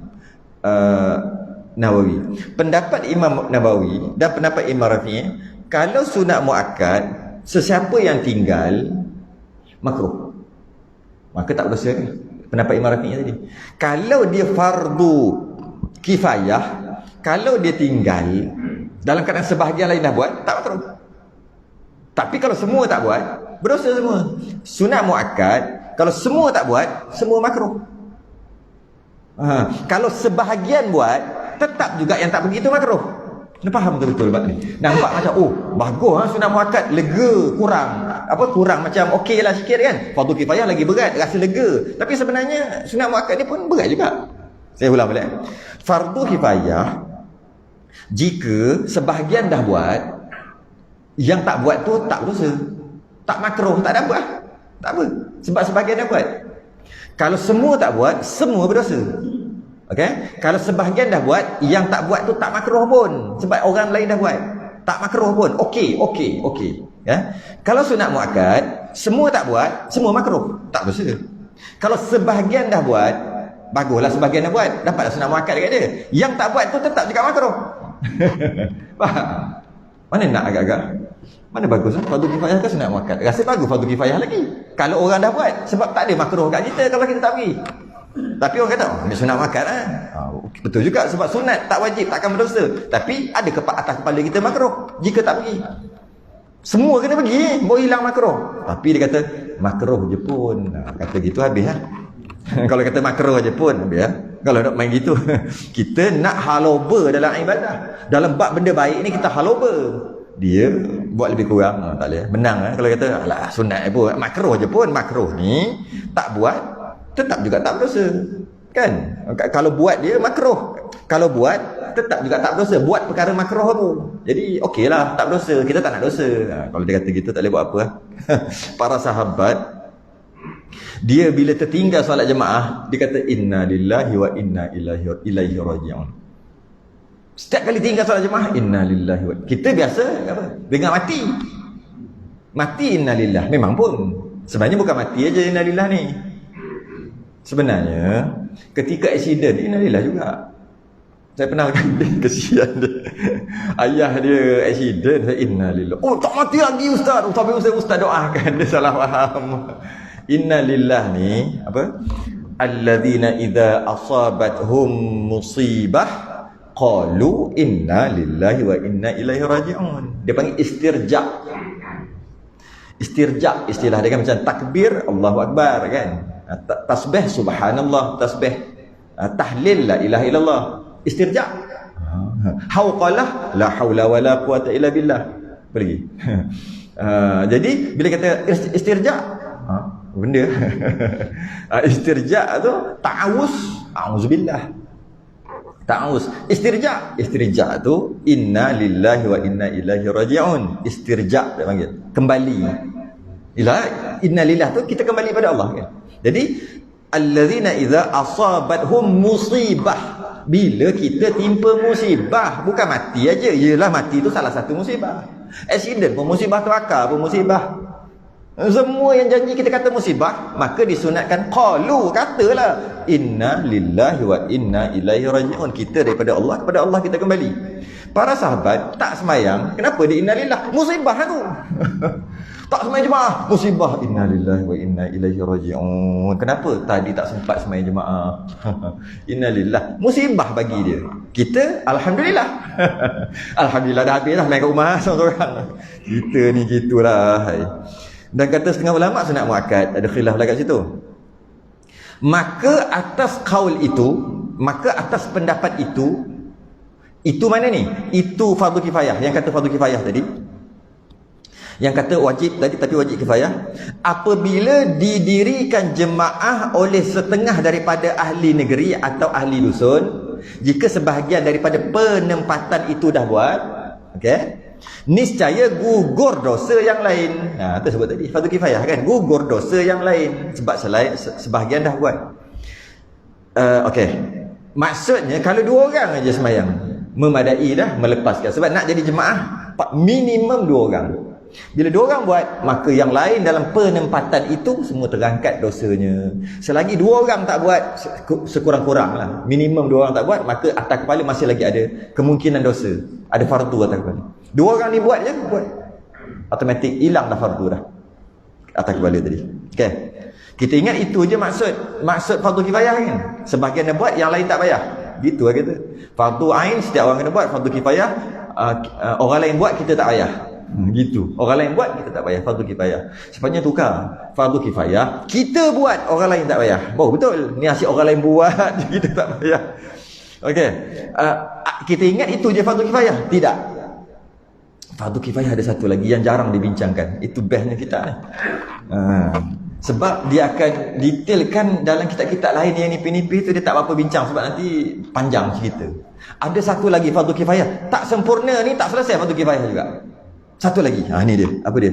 Nawawi. Pendapat Imam Nawawi dan pendapat Imam Rafi'i, kalau sunat muakkad sesiapa yang tinggal makruh, maka tak berdosa kan? Pendapat Imam Rafi'i tadi. Kalau dia fardu kifayah, kalau dia tinggal dalam keadaan sebahagian lain dah buat, tak makruh. Tapi kalau semua tak buat, berdosa semua. Sunat muakkad kalau semua tak buat, semua makruh. Kalau sebahagian buat, tetap juga yang tak begitu makruh. Kena faham betul-betul bab ni. Nampak macam bagus sunat muakkad, lega, kurang macam okey lah sikit kan. Fardu kifayah lagi berat, rasa lega. Tapi sebenarnya sunat muakkad ni pun berat juga. Saya ulang balik. Fardu kifayah jika sebahagian dah buat, yang tak buat tu tak berdosa, tak makruh, tak ada apa. Tak apa, sebab sebahagian dah buat. Kalau semua tak buat, semua berdosa. Okey? Kalau sebahagian dah buat, yang tak buat tu tak makruh pun, sebab orang lain dah buat. Tak makruh pun. Okey. Ya. Kalau sunat muakkad, semua tak buat, semua makruh, tak berdosa. Kalau sebahagian dah buat, baguslah sebahagian dah buat, dapatlah sunat muakkad dekat dia. Yang tak buat tu tetap juga makruh. Faham? Mana nak agak-agak? Mana bagus fardu kifayah ke sunat muakkad? Rasa bagus fardu kifayah lagi. Kalau orang dah buat, sebab tak ada makruh kat kita kalau kita tak pergi. Tapi orang kata, dia sunat muakkad lah. Betul juga, sebab sunat tak wajib, takkan berdosa. Tapi ada atas kepala kita makruh jika tak pergi. Semua kena pergi, baru hilang makruh. Tapi dia kata, makruh je pun. Kata gitu habis lah. Kalau kata makruh je pun habis lah. Kalau nak main gitu. Kita nak haloba dalam ibadah. Dalam bab benda baik ni kita haloba. Dia buat lebih kurang, tak boleh menang lah. Kalau kata alah sunat pun, makruh je pun, makruh ni tak buat tetap juga tak berdosa kan. Kalau buat dia makruh, kalau buat tetap juga tak berdosa, buat perkara makruh tu. Jadi okeylah, tak berdosa, kita tak nak dosa. Kalau dia kata gitu tak boleh buat apa. Para sahabat, dia bila tertinggal solat jemaah, dia kata inna lillahi wa inna ilaihi raji'un. Setiap kali tinggal solat jemaah, inna lillahi wa. Kita biasa apa? Dengar mati inna lillah. Memang pun sebenarnya bukan mati aja inna lillah ni. Sebenarnya ketika aksiden inna lillah juga. Saya pernah kesian dia. Ayah dia aksiden, saya inna lillah. Oh, tak mati lagi ustaz. Tapi ustaz doakan, dia salah faham. Inna lillah ni apa? Alladzina idza asabathum musibah qalu inna lillahi wa inna ilaihi raji'un. Dia panggil istirja. Istirja istilah dia kan macam takbir Allahu akbar kan. Tasbih subhanallah, tasbih tahlil la ilaha illallah. Istirja. Hauqalah la haula wala quwata illa billah. Pergi. Jadi bila kata istirja, benda istirja tu ta'awuz, a'udzubillah. Ta'awuz. Istirja tu inna lillahi wa inna ilaihi raji'un. Istirja dia panggil, kembali. Inna lillah tu kita kembali pada Allah kan. Jadi allazina idza asabathum musibah, bila kita timpa musibah, bukan mati aja. Yalah mati tu salah satu musibah. Accident pun musibah, terakar pun musibah. Semua yang janji kita kata musibah, maka disunatkan qalu, katalah inna lillahi wa inna ilaihi raji'un. Kita daripada Allah, kepada Allah kita kembali. Para sahabat tak semayang, kenapa dia inna lillah? Musibah tu. Tak semayang jemaah, musibah, inna lillahi wa inna ilaihi raji'un. Kenapa tadi tak sempat semayang jemaah? Inna lillah, musibah bagi dia. Kita alhamdulillah. Alhamdulillah dah habis dah main kat rumah seorang-seorang. Kita ni gitulah. Dan kata setengah ulama sunat muakkad, ada khilaf lah kat situ. Maka atas kaul itu, maka atas pendapat itu mana ni? Itu fardu kifayah, yang kata fardu kifayah tadi. Yang kata wajib tadi tapi wajib kifayah, apabila didirikan jemaah oleh setengah daripada ahli negeri atau ahli dusun, jika sebahagian daripada penempatan itu dah buat, okey, niscaya gugur dosa yang lain. Itu sebut tadi fardu kifayah kan, gugur dosa yang lain sebab sebahagian dah buat. Okey, maksudnya kalau 2 orang aja sembahyang memadai dah, melepaskan. Sebab nak jadi jemaah minimum 2 orang. Bila 2 orang buat, maka yang lain dalam penempatan itu semua terangkat dosanya. Selagi 2 orang tak buat, sekurang-kurang lah, minimum 2 orang tak buat, maka atas kepala masih lagi ada kemungkinan dosa, ada fardu atas kepala. 2 orang ni buat je, buat automatik hilang dah fardu dah atas kepala tadi. Okay, kita ingat itu je maksud fardu kifayah kan. Sebahagian dia buat, yang lain tak payah, gitu lah kita. Fardu ain setiap orang kena buat, fardu kifayah orang lain buat kita tak payah. Gitu. Orang lain buat kita tak payah, fardu kifayah. Sepatutnya tukar. Fardu kifayah kita buat, orang lain tak payah. Betul. Ni asyik orang lain buat kita tak payah. Okey. Kita ingat itu je fardu kifayah. Tidak. Fardu kifayah ada satu lagi yang jarang dibincangkan. Itu bestnya kita ni. Sebab dia akan detailkan dalam kitab-kitab lain yang nipis-nipis tu dia tak apa bincang sebab nanti panjang cerita. Ada satu lagi fardu kifayah. Tak sempurna ni tak selesai fardu kifayah juga. Satu lagi, ni dia. Apa dia?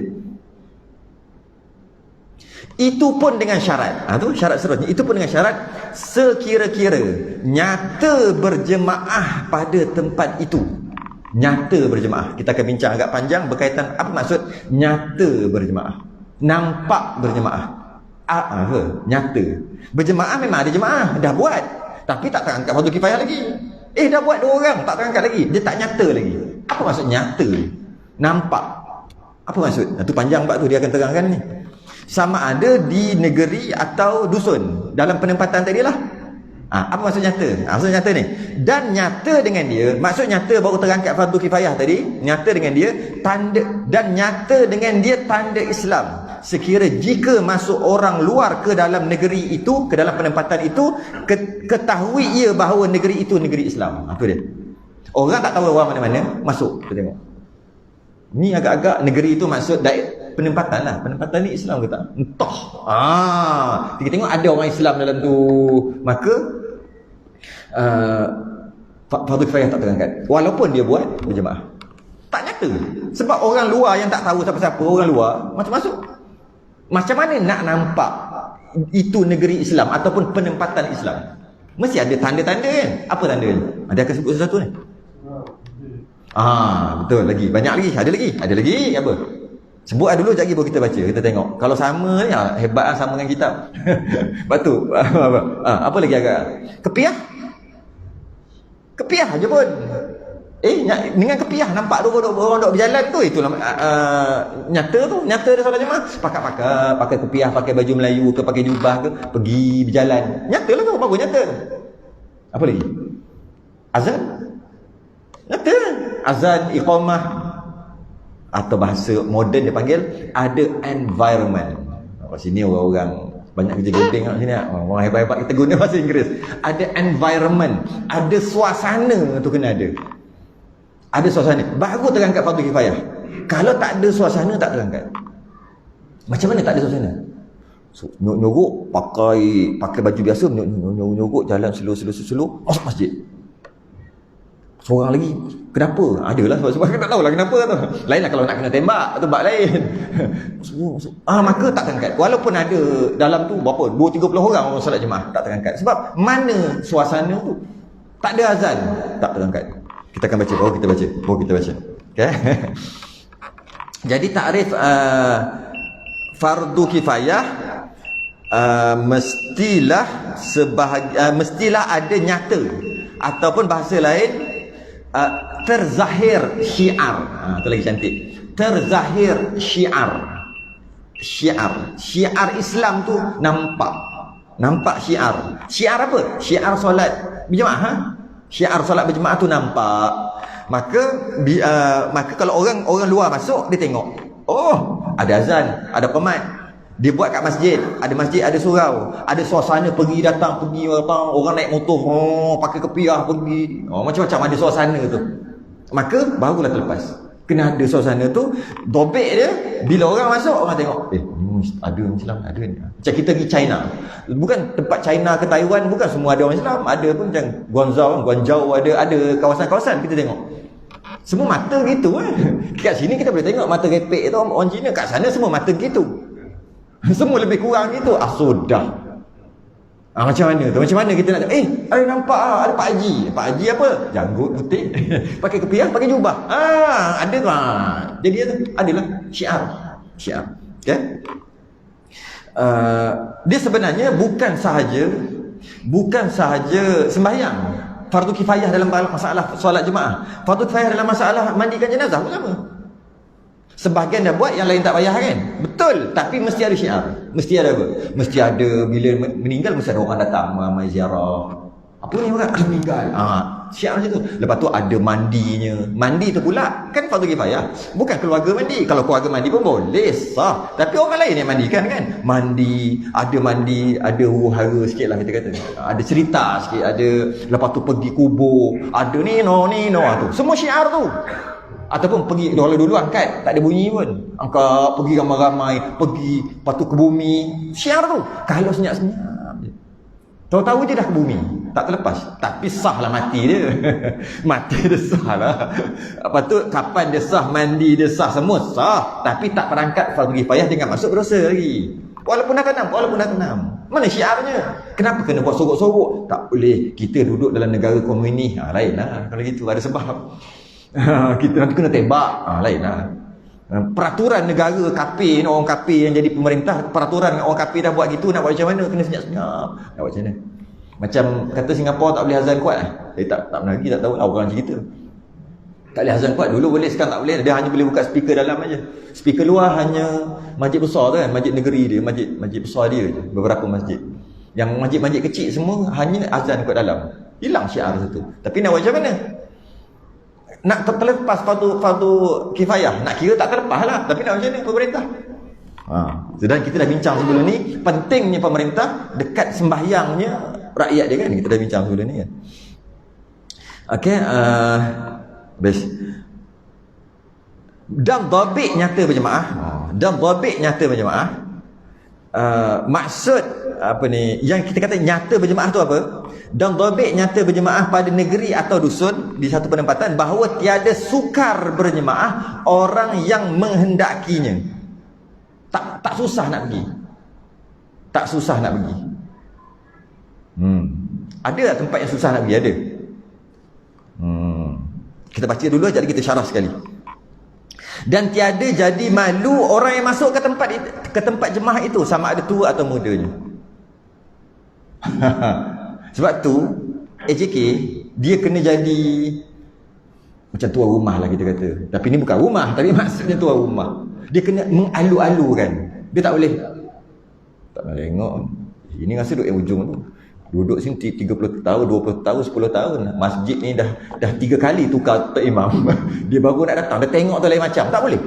Itu pun dengan syarat. Tu syarat seterusnya. Itu pun dengan syarat sekira-kira nyata berjemaah pada tempat itu. Nyata berjemaah. Kita akan bincang agak panjang berkaitan apa maksud nyata berjemaah. Nampak berjemaah. Nyata. Berjemaah memang ada jemaah, dah buat. Tapi tak terangkat fardu kifayah lagi. Dah buat 2 orang, tak terangkat lagi. Dia tak nyata lagi. Apa maksud nyata? Nampak. Apa maksud? Itu panjang bab tu dia akan terangkan ni. Sama ada di negeri atau dusun. Dalam penempatan tadi lah. Apa maksud nyata? Maksud nyata ni. Dan nyata dengan dia, maksud nyata baru terangkat fardu kifayah tadi, nyata dengan dia tanda, dan nyata dengan dia tanda Islam. Sekira jika masuk orang luar ke dalam negeri itu, ke dalam penempatan itu, ketahui ia bahawa negeri itu negeri Islam. Apa dia? Orang tak tahu orang mana-mana, masuk. Kita tengok. Ni agak-agak negeri itu maksud penempatan lah. Penempatan ni Islam ke tak? Entah. Kita tengok ada orang Islam dalam tu, maka fardu kifayah tak terangkat. Walaupun dia buat berjemaah. Tak nyata. Sebab orang luar yang tak tahu siapa-siapa, orang luar macam masuk. Macam mana nak nampak itu negeri Islam ataupun penempatan Islam? Mesti ada tanda-tanda kan? Apa tanda ni? Dia akan sebut sesuatu ni. Betul lagi. Banyak lagi. Ada lagi apa? Sebut dulu sekejap lagi baru kita baca. Kita tengok. Kalau sama ni hebat lah sama dengan kitab. Batu. Apa lagi agak? Kepiah je pun. Dengan kepiah nampak tu orang duk berjalan tu, itulah nyata tu. Nyata dia solat jemaah. Pakai kepiah, pakai baju Melayu ke, pakai jubah ke, pergi berjalan. Nyata lah tu, bagus nyata. Apa lagi? Azan. Nyata. Azan, iqamah, atau bahasa moden dia panggil ada environment. Sini orang-orang banyak kerja goding kat sini. Orang hebat-hebat kita guna bahasa Inggeris. Ada environment, ada suasana tu kena ada. Ada suasana. Baru terangkat fardu kifayah. Kalau tak ada suasana tak terangkat. Macam mana tak ada suasana? Nyogok pakai baju biasa, nyogok jalan slow masuk masjid. Seorang lagi, kenapa? Adalah sebab kita tak tahulah kenapa tu. Lainlah kalau nak kena tembak, tu bab lain. Maka tak terangkat. Walaupun ada dalam tu berapa? 2-30 orang solat jemaah, tak terangkat. Sebab mana suasana tu? Tak ada azan, tak terangkat. Kita akan baca, baru kita baca. Okay? Jadi takrif fardu kifayah mestilah ada nyata, ataupun bahasa lain terzahir syiar. Itu lagi cantik. Terzahir syiar Islam tu nampak syiar. Syiar apa? Syiar solat berjemaah. Syiar solat berjemaah tu nampak. Maka kalau orang luar masuk, dia tengok, ada azan, ada qamat, dia buat kat masjid, ada surau, ada suasana pergi datang, orang naik motor, pakai kepiah pergi, macam-macam ada suasana tu. Maka barulah terlepas. Kena ada suasana tu. Dobek dia, bila orang masuk, orang tengok, ada orang Islam, ada ni. Macam kita pergi China, bukan tempat China ke Taiwan, bukan semua ada orang Islam. Ada pun macam Guangzhou ada kawasan-kawasan kita tengok. Semua mata gitu Kat sini kita boleh tengok mata repek tu orang Cina, kat sana semua mata gitu. Semua lebih kurang gitu. Sudah. Macam mana tu? Macam mana kita nak ada nampak ada Pak Haji. Pak Haji apa? Janggut putih. Pakai kepiah, pakai jubah. Ada tu. Jadi adalah syiar. Okay? Dia sebenarnya bukan sahaja sembahyang fardu kifayah dalam masalah solat jemaah. Fardu kifayah dalam masalah mandikan jenazah pun sama. Sebahagian dah buat, yang lain tak payah kan? Betul, tapi mesti ada syiar. Mesti ada apa? Mesti ada, bila meninggal mesti ada orang datang ramai ziarah. Apa ni orang meninggal? Syiar macam tu. Lepas tu ada mandinya. Mandi tu pula kan fardu kifayah. Bukan keluarga mandi. Kalau keluarga mandi pun boleh sah. Tapi orang lain yang mandikan kan? Mandi, ada huru-hara sikit lah kita kata. Ada cerita sikit, ada lepas tu pergi kubur, ada nino tu. Semua syiar tu. Ataupun pergi dulu angkat, tak ada bunyi pun. Angkat, pergi ramai-ramai, pergi, lepas tu ke bumi. Syiar tu. Kalau senyap-senyap je. Tahu-tahu je dah ke bumi. Tak terlepas. Tapi sah lah mati dia. Mati dia sah lah. Lepas tu, kapan dia sah, mandi dia sah, semua sah. Tapi tak perangkat fardu kifayah dengan masuk berdosa lagi. Walaupun dah kenam. Mana syiarnya? Kenapa kena buat sorok-sorok? Tak boleh. Kita duduk dalam negara komunis. Lain lah. Kalau gitu, ada sebab. Kita nanti kena tembak. Lain lah. Peraturan negara kafir, orang kafir yang jadi pemerintah, peraturan orang kafir dah buat gitu, nak buat macam mana? Kena senyap-senyap. Nak buat macam mana? Macam kata Singapura tak boleh azan kuat. Tak pernah lagi, tak tahu lah orang cerita. Tak boleh azan kuat. Dulu boleh, sekarang tak boleh. Dia hanya boleh buka speaker dalam aja. Speaker luar hanya masjid besar tu kan, masjid negeri dia, masjid besar dia je. Beberapa masjid. Yang masjid-masjid kecil semua hanya azan kuat dalam. Hilang syiar satu. Tapi nak buat macam mana? Nak terlepas fardu kifayah, nak kira tak terlepas lah. Tapi nak macam ni pemerintah. Dan kita dah bincang sebelum ni, pentingnya pemerintah dekat sembahyangnya rakyat dia kan. Kita dah bincang sebelum ni kan. Okay, best. Dan dhabit nyata berjemaah. Maksud apa ni, yang kita kata nyata berjemaah tu apa? Dan dhabit nyata berjemaah pada negeri atau dusun di satu penempatan bahawa tiada sukar berjemaah orang yang menghendakinya. Tak susah nak pergi. Ada tak tempat yang susah nak pergi? Ada. Kita baca dulu, jadi kita syarah sekali. Dan tiada jadi malu orang yang masuk ke tempat jemaah itu, sama ada tua atau mudanya. Sebab tu AJK dia kena jadi macam tuan rumah lah kita kata. Tapi ni bukan rumah, tapi maksudnya tuan rumah. Dia kena mengalu-alukan. Dia tak boleh tengok ini rasa duduk yang ujung tu. Duduk sini 30 tahun, 20 tahun, 10 tahun. Masjid ni dah 3 kali tukar imam. Dia baru nak datang, dia tengok tu lain macam. Tak boleh.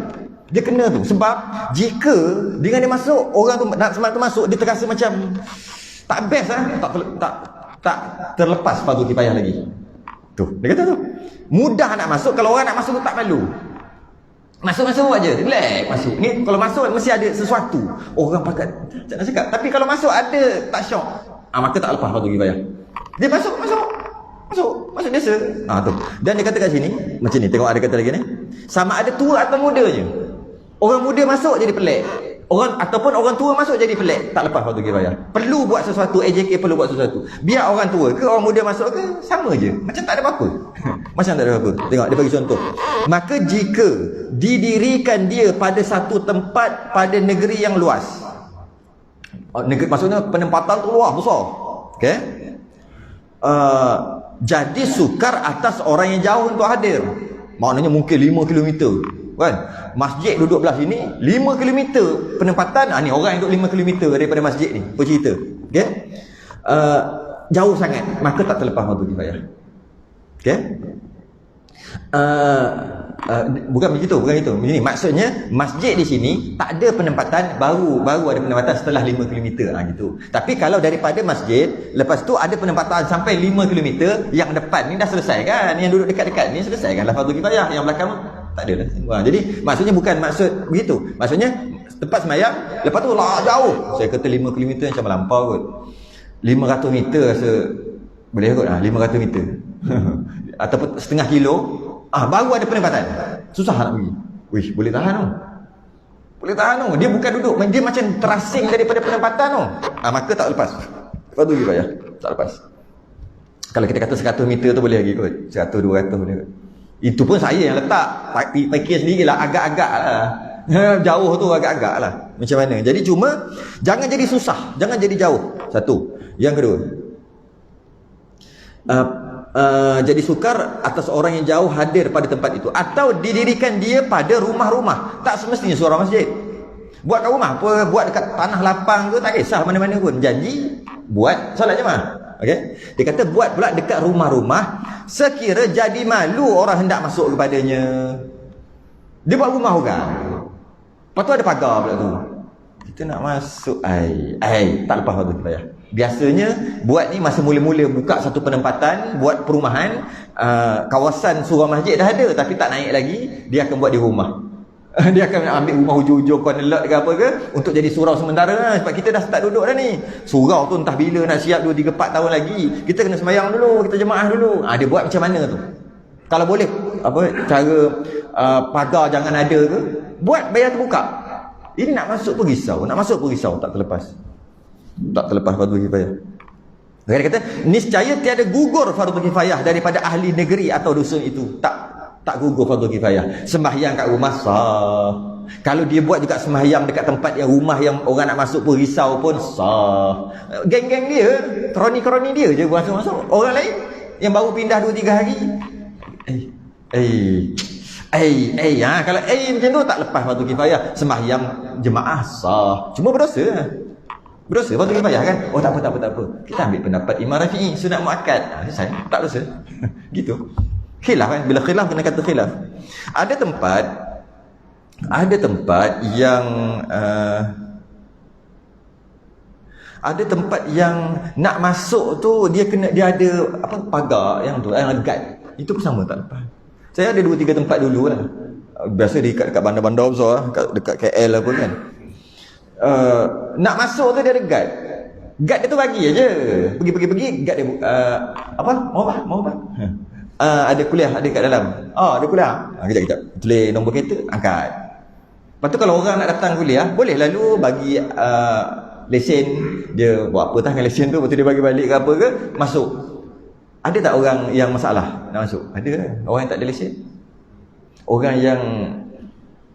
Dia kena tu. Sebab jika dengan dia masuk, orang tu nak semalam tu masuk, dia terasa macam tak best lah. Tak terlepas fardu kifayah lagi. Tu, dia kata tu. Mudah nak masuk, kalau orang nak masuk tu tak malu. Masuk aja, relax masuk. Ni kalau masuk mesti ada sesuatu. Orang pakat tak nak cakap. Tapi kalau masuk ada tak syok. Maka tak lepas fardu kifayah. Dia masuk biasa. Tu. Dan dia kata kat sini, macam ni, tengok ada kata lagi ni. Sama ada tua atau muda je. Orang muda masuk jadi pelik. Ataupun orang tua masuk jadi pelik. Tak lepas fardu kifayah. Perlu buat sesuatu, AJK perlu buat sesuatu. Biar orang tua ke orang muda masuk ke, sama je. Macam tak ada apa-apa. Tengok, dia bagi contoh. Maka jika didirikan dia pada satu tempat pada negeri yang luas. Maksudnya penempatan tu luas, besar. Okay? Jadi sukar atas orang yang jauh untuk hadir. Maknanya mungkin 5 km. Kan? Masjid duduk belah sini 5 km penempatan. Ni orang yang duduk 5 km daripada masjid ni. Apa cerita? Okay? Jauh sangat, maka tak terlepas fardu kifayah. Okay? Bukan begitu. Begini, maksudnya masjid di sini tak ada penempatan, baru ada penempatan setelah 5 km gitu. Tapi kalau daripada masjid, lepas tu ada penempatan sampai 5 km, yang depan ni dah selesai kan? Yang duduk dekat-dekat ni selesai kan lah fardu kifayah, yang belakang Tak ada lah. Jadi maksudnya bukan maksud begitu. Maksudnya tempat semayang, lepas tu lah jauh. Saya kata 5 km macam melampau kot. 500 meter rasa boleh kot. 500 meter. Ataupun setengah kilo. Baru ada penempatan. Susah nak pergi. Wih, boleh tahan tu. Boleh tahan tu. Dia bukan duduk. Dia macam terasing daripada penempatan tu. Maka tak lepas. Lepas tu pergi payah. Tak lepas. Kalau kita kata 100 meter tu boleh lagi kot. 100, 200 boleh kot. Itu pun saya yang letak. Fikir sendirilah. Agak-agak lah. Jauh tu agak-agak lah. Macam mana. Jadi cuma, jangan jadi susah. Jangan jadi jauh. Satu. Yang kedua. Jadi sukar atas orang yang jauh hadir pada tempat itu. Atau didirikan dia pada rumah-rumah. Tak semestinya surau masjid. Buat kat rumah apa, buat dekat tanah lapang ke, tak kisah mana-mana pun. Janji, buat solat jemaah. Okay? Dia kata buat pula dekat rumah-rumah, sekira jadi malu orang hendak masuk kepadanya. Dia buat rumah orang. Lepas tu ada pagar pula tu. Kita nak masuk, tak lepas waktu kifayah. Biasanya buat ni masa mula-mula buka satu penempatan, buat perumahan, kawasan surau masjid dah ada tapi tak naik lagi, dia akan buat di rumah. Dia akan ambil rumah hujung-hujung corner ke apa ke untuk jadi surau sementara lah. Sebab kita dah start duduk dah ni. Surau tu entah bila nak siap 2, 3, 4 tahun lagi. Kita kena sembahyang dulu, kita jemaah dulu. Dia buat macam mana tu? Kalau boleh cara pagar jangan ada ke, buat bayar terbuka. Ini nak masuk pun risau, tak terlepas. Tak terlepas fardu kifayah. Dia kata niscaya tiada gugur fardu kifayah daripada ahli negeri atau dusun itu. Tak gugur fardu kifayah. Sembahyang kat rumah sah. Kalau dia buat juga sembahyang dekat tempat yang rumah yang orang nak masuk pun risau pun sah. Geng-geng dia, kroni-kroni dia je masuk-masuk. Orang lain yang baru pindah 2-3 hari. Kalau macam tu tak lepas fardu kifayah. Sembahyang jemaah sah. Cuma berdosa. Berdosa fardu kifayah kan? Tak apa. Kita ambil pendapat Imam Rafi'i sunat muakkad. Saya tak dosa. Gitu. Khilaf kan? Bila khilaf kena kata khilaf. Ada tempat yang nak masuk tu dia ada pagar yang tu, yang guard. Itu pun sama tak lepas. Saya ada 2-3 tempat dulu lah. Biasa dekat bandar-bandar besar, dekat KL apa kan. Nak masuk tu dia ada guard. Guard dia tu bagi aja. Pergi guard dia mau apa? Ada kuliah ada kat dalam. Ada kuliah. Kejap. Tulis nombor kereta, angkat. Lepas tu kalau orang nak datang kuliah, boleh lalu bagi lesen. Dia buat apa dengan lesen tu, lepas tu dia bagi balik ke apa ke, masuk. Ada tak orang yang masalah nak masuk? Ada. Orang yang tak ada lesen. Orang yang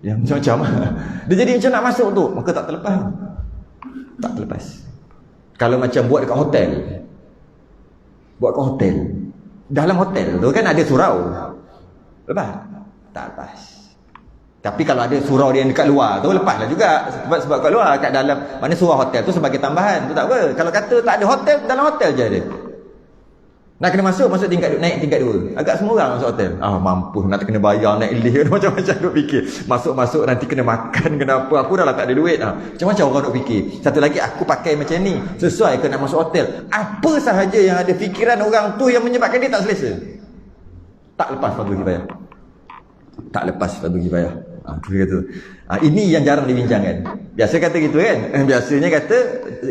macam-macam. Dia jadi macam nak masuk tu, maka tak terlepas. Tak terlepas. Kalau macam buat dekat hotel. Dalam hotel tu kan ada surau. Lepas? Tak lepas. Tapi kalau ada surau dia yang dekat luar tu, lepaslah juga. Sebab kat luar, kat dalam, mana surau hotel tu sebagai tambahan. Tu tak apa. Kalau kata tak ada hotel, dalam hotel je ada. Nak kena masuk naik tingkat 2. Agak semua orang masuk hotel. Mampus nak kena bayar naik lift macam-macam duk fikir. Masuk nanti kena makan, kena apa. Aku dah lah tak ada duit. Macam-macam orang duk fikir. Satu lagi aku pakai macam ni. Sesuai ke nak masuk hotel. Apa sahaja yang ada fikiran orang tu yang menyebabkan dia tak selesa. Tak lepas fardu kifayah. Tak lepas fardu kifayah. Ini yang jarang dibincangkan. Biasa kata gitu kan. Biasanya kata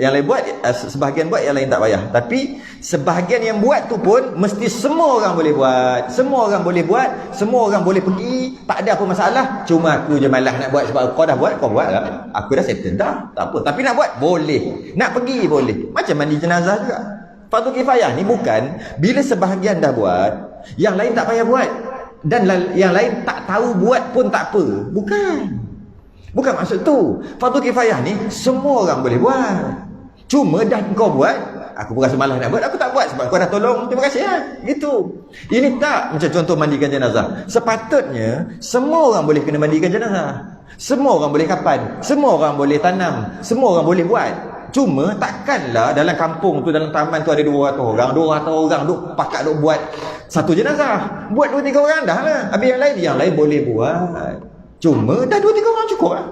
yang lain buat, sebahagian buat, yang lain tak payah. Tapi sebahagian yang buat tu pun mesti semua orang boleh buat. Semua orang boleh buat, semua orang boleh pergi, tak ada apa masalah. Cuma aku je malas nak buat sebab kau dah buat, kau buat lah. Aku dah settle dah, tak apa. Tapi nak buat boleh. Nak pergi boleh. Macam mandi jenazah juga. Fardu kifayah ni bukan bila sebahagian dah buat, yang lain tak payah buat. Dan yang lain tak tahu buat pun tak apa. Bukan maksud tu. Fardu kifayah ni semua orang boleh buat. Cuma dah kau buat, aku pun rasa malas nak buat, aku tak buat sebab kau dah tolong, terima kasih lah. Gitu. Ini tak macam contoh mandikan jenazah. Sepatutnya semua orang boleh kena mandikan jenazah. Semua orang boleh kapan, semua orang boleh tanam, semua orang boleh buat. Cuma takkanlah dalam kampung tu, dalam taman tu ada 200 orang duk pakat duk buat satu jenazah. Buat 2-3 orang dah lah. Habis yang lain boleh buat. Cuma dah 2-3 orang cukup lah.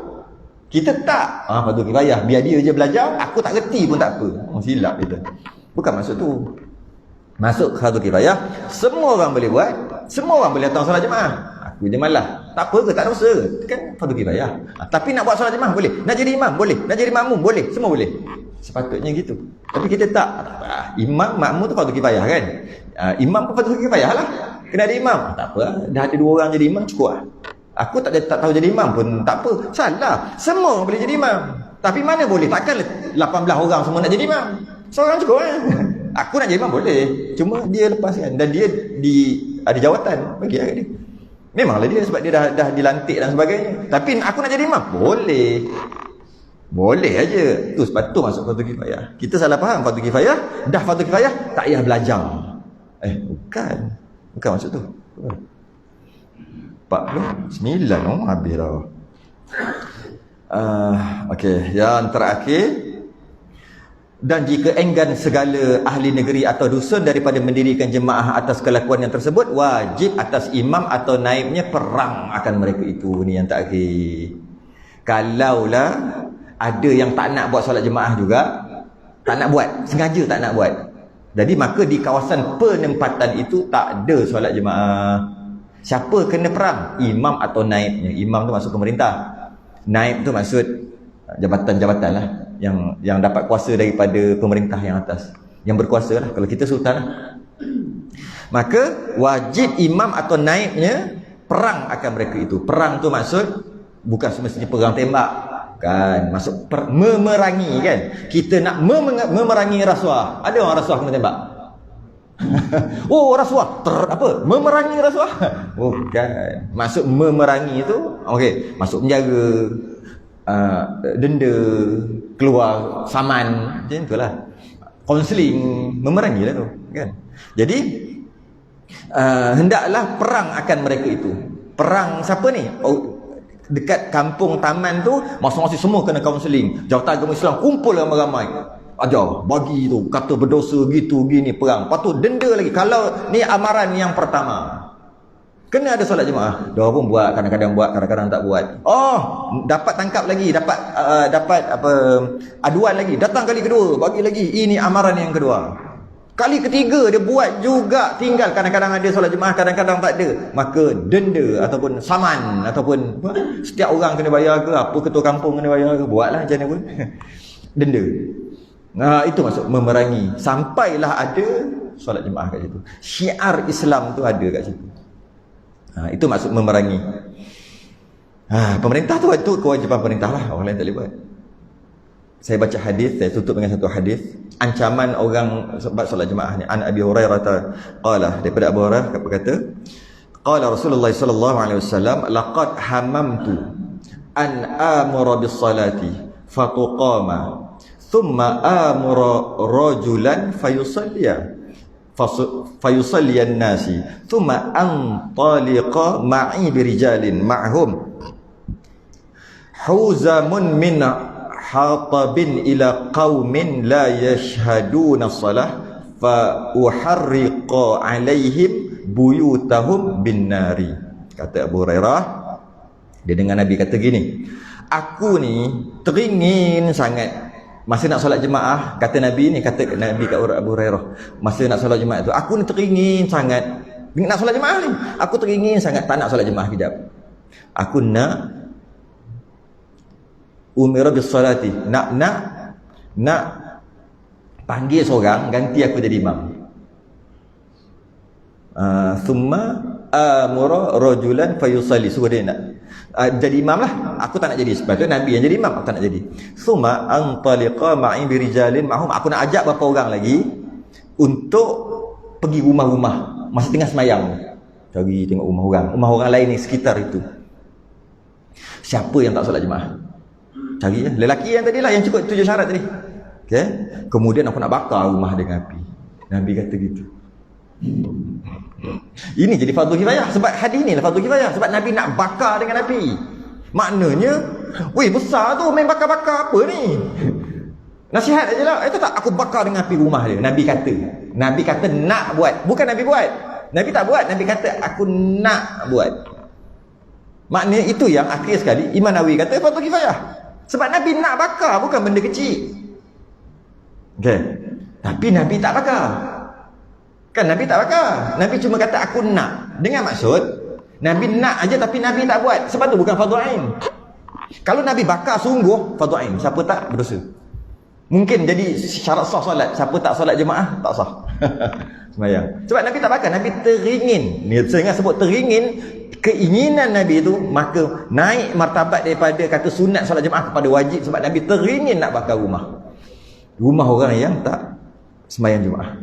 Kita tak. Fardu kifayah. Biar dia je belajar, aku tak reti pun tak apa. Silap kita. Bukan maksud tu. Masuk fardu kifayah, semua orang boleh buat, semua orang boleh datang solat jemaah. Aku je malas. Tak apa ke, tak dosa ke? Kan fardu kifayah. Tapi nak buat solat jemaah boleh. Nak jadi imam boleh. Nak jadi makmum boleh. Semua boleh. Sepatutnya gitu. Tapi kita tak. Imam, makmum tu fardu kifayah kan? Imam pun fardu kifayah lah. Kena ada imam. Tak apa. Dah ada 2 orang jadi imam cukup lah. Aku tak tahu jadi imam pun tak apa. Salah. Semua boleh jadi imam. Tapi mana boleh? Takkan 18 orang semua nak jadi imam. Seorang cukup lah. Aku nak jadi imam boleh. Cuma dia lepaskan. Dan dia ada jawatan. Bagi lah dia. Memanglah dia sebab dia dah dilantik dan sebagainya. Tapi aku nak jadi imam? Boleh. Boleh aja. Tu sebab tu masuk fardu kifayah. Kita salah faham fardu kifayah. Dah fardu kifayah, tak payah belajar. Bukan. Bukan maksud tu. 49 habis dah. Okey, yang terakhir. Dan jika enggan segala ahli negeri atau dusun daripada mendirikan jemaah atas kelakuan yang tersebut, wajib atas imam atau naibnya perang akan mereka itu. Ni yang terakhir. Kalaulah ada yang tak nak buat solat jemaah juga, tak nak buat, sengaja tak nak buat, jadi maka di kawasan penempatan itu tak ada solat jemaah. Siapa kena perang? Imam atau naibnya. Imam tu masuk pemerintah, naib tu maksud jabatan-jabatan lah, yang dapat kuasa daripada pemerintah yang atas, yang berkuasa lah. Kalau kita sultan lah. Maka wajib imam atau naibnya perang akan mereka itu. Perang tu maksud bukan semestinya perang tembak kan, masuk memerangi kan. Kita nak memerangi rasuah. Ada orang rasuah kena tembak? Oh, rasuah memerangi rasuah? Bukan. Maksud memerangi itu okey, masuk penjara, denda, keluar saman, macam itulah. Kaunseling, memerangi lah tu kan. Jadi hendaklah perang akan mereka itu. Perang siapa ni? Dekat kampung taman tu masing-masing semua kena kaunseling. Jawatan Agama Islam kumpul ramai-ramai, ajar bagi tu, kata berdosa gitu gini, perang. Lepas tu denda lagi. Kalau ni amaran yang pertama, kena ada solat jemaah. Dia pun buat, kadang-kadang buat, kadang-kadang tak buat. Oh, dapat tangkap lagi, dapat apa, aduan lagi. Datang kali kedua, bagi lagi. Ini amaran yang kedua. Kali ketiga dia buat juga, tinggal. Kadang-kadang ada solat jemaah, kadang-kadang tak ada. Maka denda ataupun saman ataupun setiap orang kena bayar ke, apa ketua kampung kena bayar ke, buatlah macam mana pun. Denda. Nah, itu maksud memerangi. Sampailah ada solat jemaah kat situ. Syiar Islam tu ada kat situ. Itu maksud memerangi. Pemerintah tu kewajipan pemerintah lah, orang lain tak boleh buat. Saya baca hadis, saya tutup dengan satu hadis ancaman orang sebab solat jemaah ni. An Abi Hurairah qala, daripada Abu Hurairah berkata, qala Rasulullah sallallahu alaihi wasallam, laqad hamamtu an amura bis salati fatuqama thumma amura rajulan fayusalliyan nasi thumma antaliqa ma'i birijalin ma'hum huzamun min hatabin ila qaumin la yashhaduna salah fa uharriqa alaihim buyutahum bin nari. Kata Abu Hurairah, dia dengar Nabi kata gini, aku ni teringin sangat masa nak solat jemaah. Kata Nabi ni, kata Nabi kat Abu Hurairah, masa nak solat jemaah tu, aku ni teringin sangat nak solat jemaah ni. Aku teringin sangat tak nak solat jemaah kejap. Aku nak umira bis salati, nak panggil seorang ganti aku jadi imam. Thumma amura rajulan fayusalli, suruh dia nak jadi imam lah. Aku tak nak jadi, sebab tu Nabi yang jadi imam, aku tak nak jadi. Thumma antaliqa ma'i birijalin ma'hum, aku nak ajak beberapa orang lagi untuk pergi rumah-rumah masa tengah semayang, cari tengok rumah orang lain ni sekitar itu. Siapa yang tak solat jemaah? Cari lelaki yang tadi lah, yang cukup 7 syarat tadi. Okay? Kemudian aku nak bakar rumah dengan api. Nabi kata gitu. Ini jadi fardu kifayah. Sebab hadis ni lah fardu kifayah. Sebab Nabi nak bakar dengan api. Maknanya, weh besar tu main bakar-bakar apa ni? Nasihat aje lah. Itu tak, aku bakar dengan api rumah dia. Nabi kata nak buat. Bukan Nabi buat. Nabi tak buat. Nabi kata aku nak buat. Maknanya itu yang akhir sekali Imam Nawawi kata fardu kifayah. Sebab Nabi nak bakar, bukan benda kecil. Okay. Tapi Nabi tak bakar. Kan Nabi tak bakar. Nabi cuma kata aku nak. Dengan maksud, Nabi nak aja tapi Nabi tak buat. Sebab tu bukan fardu ain. Kalau Nabi bakar sungguh, fardu ain. Siapa tak berdosa. Mungkin jadi syarat sah solat. Siapa tak solat jemaah, tak sah. Semayang. Sebab Nabi tak bakar, Nabi teringin. Ni saya ingat sebut teringin, keinginan Nabi itu, maka naik martabat daripada kata sunat solat jemaah kepada wajib, sebab Nabi teringin nak bakar rumah. Rumah orang yang tak semayang jemaah.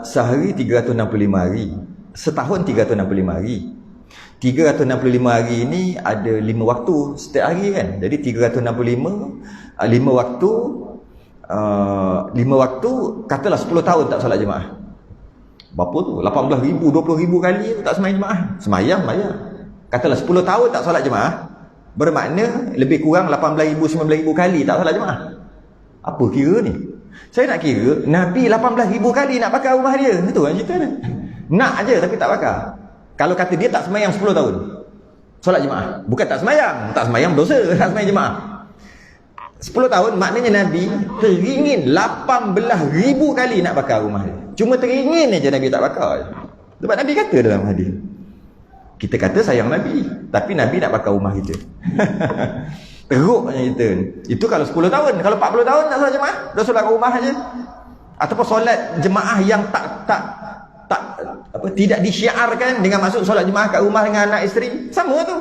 Sehari 365 hari. Setahun 365 hari. 365 hari ini ada 5 waktu setiap hari kan. Jadi 365 5 waktu 5 waktu katalah 10 tahun tak solat jemaah. Berapa tu? 18,000, 20,000 kali tu tak semayang jemaah. Semayang. Katalah 10 tahun tak solat jemaah, bermakna lebih kurang 18,000, 19,000 kali tak solat jemaah. Apa kira ni? Saya nak kira Nabi 18,000 kali nak bakar rumah dia. Itu kan cerita ni. Nak aja tapi tak bakar. Kalau kata dia tak semayang 10 tahun solat jemaah, bukan tak semayang berdosa, tak semayang jemaah 10 tahun, maknanya Nabi teringin 18,000 kali nak bakar rumah dia. Cuma teringin aja Nabi tak bakar. Sebab Nabi kata dalam hadis, kita kata sayang Nabi, tapi Nabi nak bakar rumah kita. Teruknya kita. Itu kalau 10 tahun. Kalau 40 tahun tak solat jemaah, dah solat kat rumah aja. Ataupun solat jemaah yang tidak disyiarkan dengan maksud solat jemaah kat rumah dengan anak isteri, sama tu.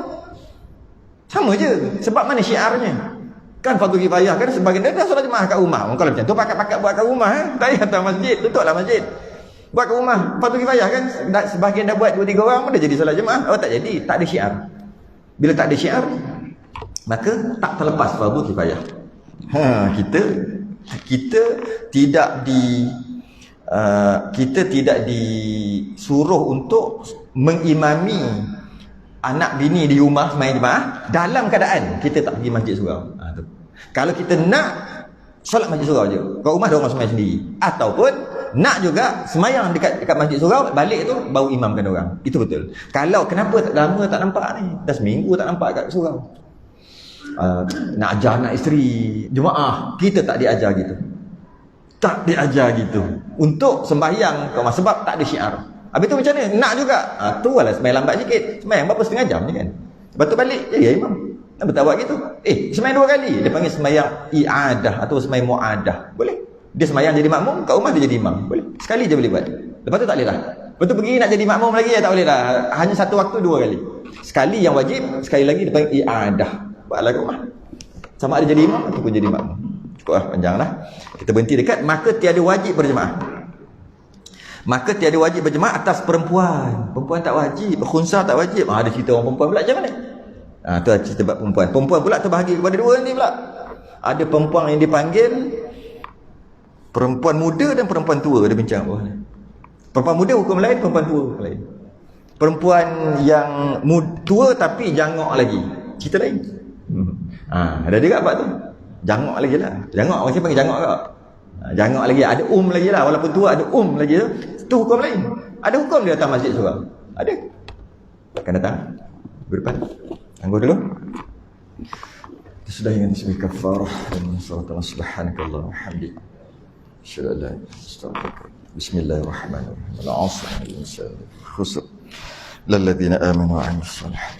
Sama je. Sebab mana syiarnya? Kan fardu kifayah kan, sebagian dia dah solat jemaah kat rumah. Kalau macam tu pakat-pakat buat kat rumah, tak payah datang masjid, tutuplah masjid. Buat kat rumah, fardu kifayah kan, sebagian dah buat 2-3 orang pun dah jadi solat jemaah. Oh tak jadi, tak ada syiar. Bila tak ada syiar, maka tak terlepas fardu kifayah. Kita tidak disuruh untuk mengimami anak bini di rumah semayang jemaah dalam keadaan kita tak pergi masjid surau. Kalau kita nak solat masjid surau je, kat rumah dia orang semayang sendiri, ataupun nak juga semayang dekat masjid surau, balik tu baru imamkan orang. Itu betul. Kalau kenapa lama tak nampak ni, dah seminggu tak nampak kat surau, nak ajar anak isteri jemaah, kita tak diajar gitu. Tak diajar gitu untuk sembahyang sebab tak ada syiar. Habis tu macam mana? Nak juga. Tu lah semayang lambat sikit. Semayang berapa, setengah jam je kan. Lepas tu balik, ya imam. Kenapa tak buat gitu? Semayang 2 kali. Dia panggil semayang i'adah atau semayang mu'adah. Boleh. Dia semayang jadi makmum, kat rumah dia jadi imam. Boleh. Sekali je boleh buat. Lepas tu tak boleh lah. Lepas tu pergi nak jadi makmum lagi, tak boleh lah. Hanya satu waktu 2 kali. Sekali yang wajib, sekali lagi dia panggil i'adah. Buatlah kat rumah. Sama ada jadi imam ataupun jadi makmum. Cukup lah, panjang lah. Kita berhenti dekat, maka tiada wajib berjemaah. Maka tiada wajib berjemaah atas perempuan. Perempuan tak wajib, khunsa tak wajib. Ada cerita orang perempuan pula macam mana? Tu cerita bab perempuan. Perempuan pula terbahagi kepada 2 ni pula. Ada perempuan yang dipanggil perempuan muda dan perempuan tua. Dia bincang bawah ni. Perempuan muda hukum lain, perempuan tua hukum lain. Perempuan yang tua tapi jangok lagi, cerita lain. Ada juga bab tu. Jangok lagi lah. Jangok, orang panggil jangok kak. Jangok lagi, ada lagi lah. Walaupun tua ada lagi tu. Itu hukum lain. Ada hukum dia datang masjid surau. Ada. Akan datang. Berdepan. Tangguh dulu. Sudah ingin disebut kafarah dan salat Allah subhanakallah wa hamdi. Asyhadu an la ilaha illa anta. Bismillahirrahmanirrahim. Al-'asr. Al-insan khusr. Lilladzina amanu wa 'amilus shalihat.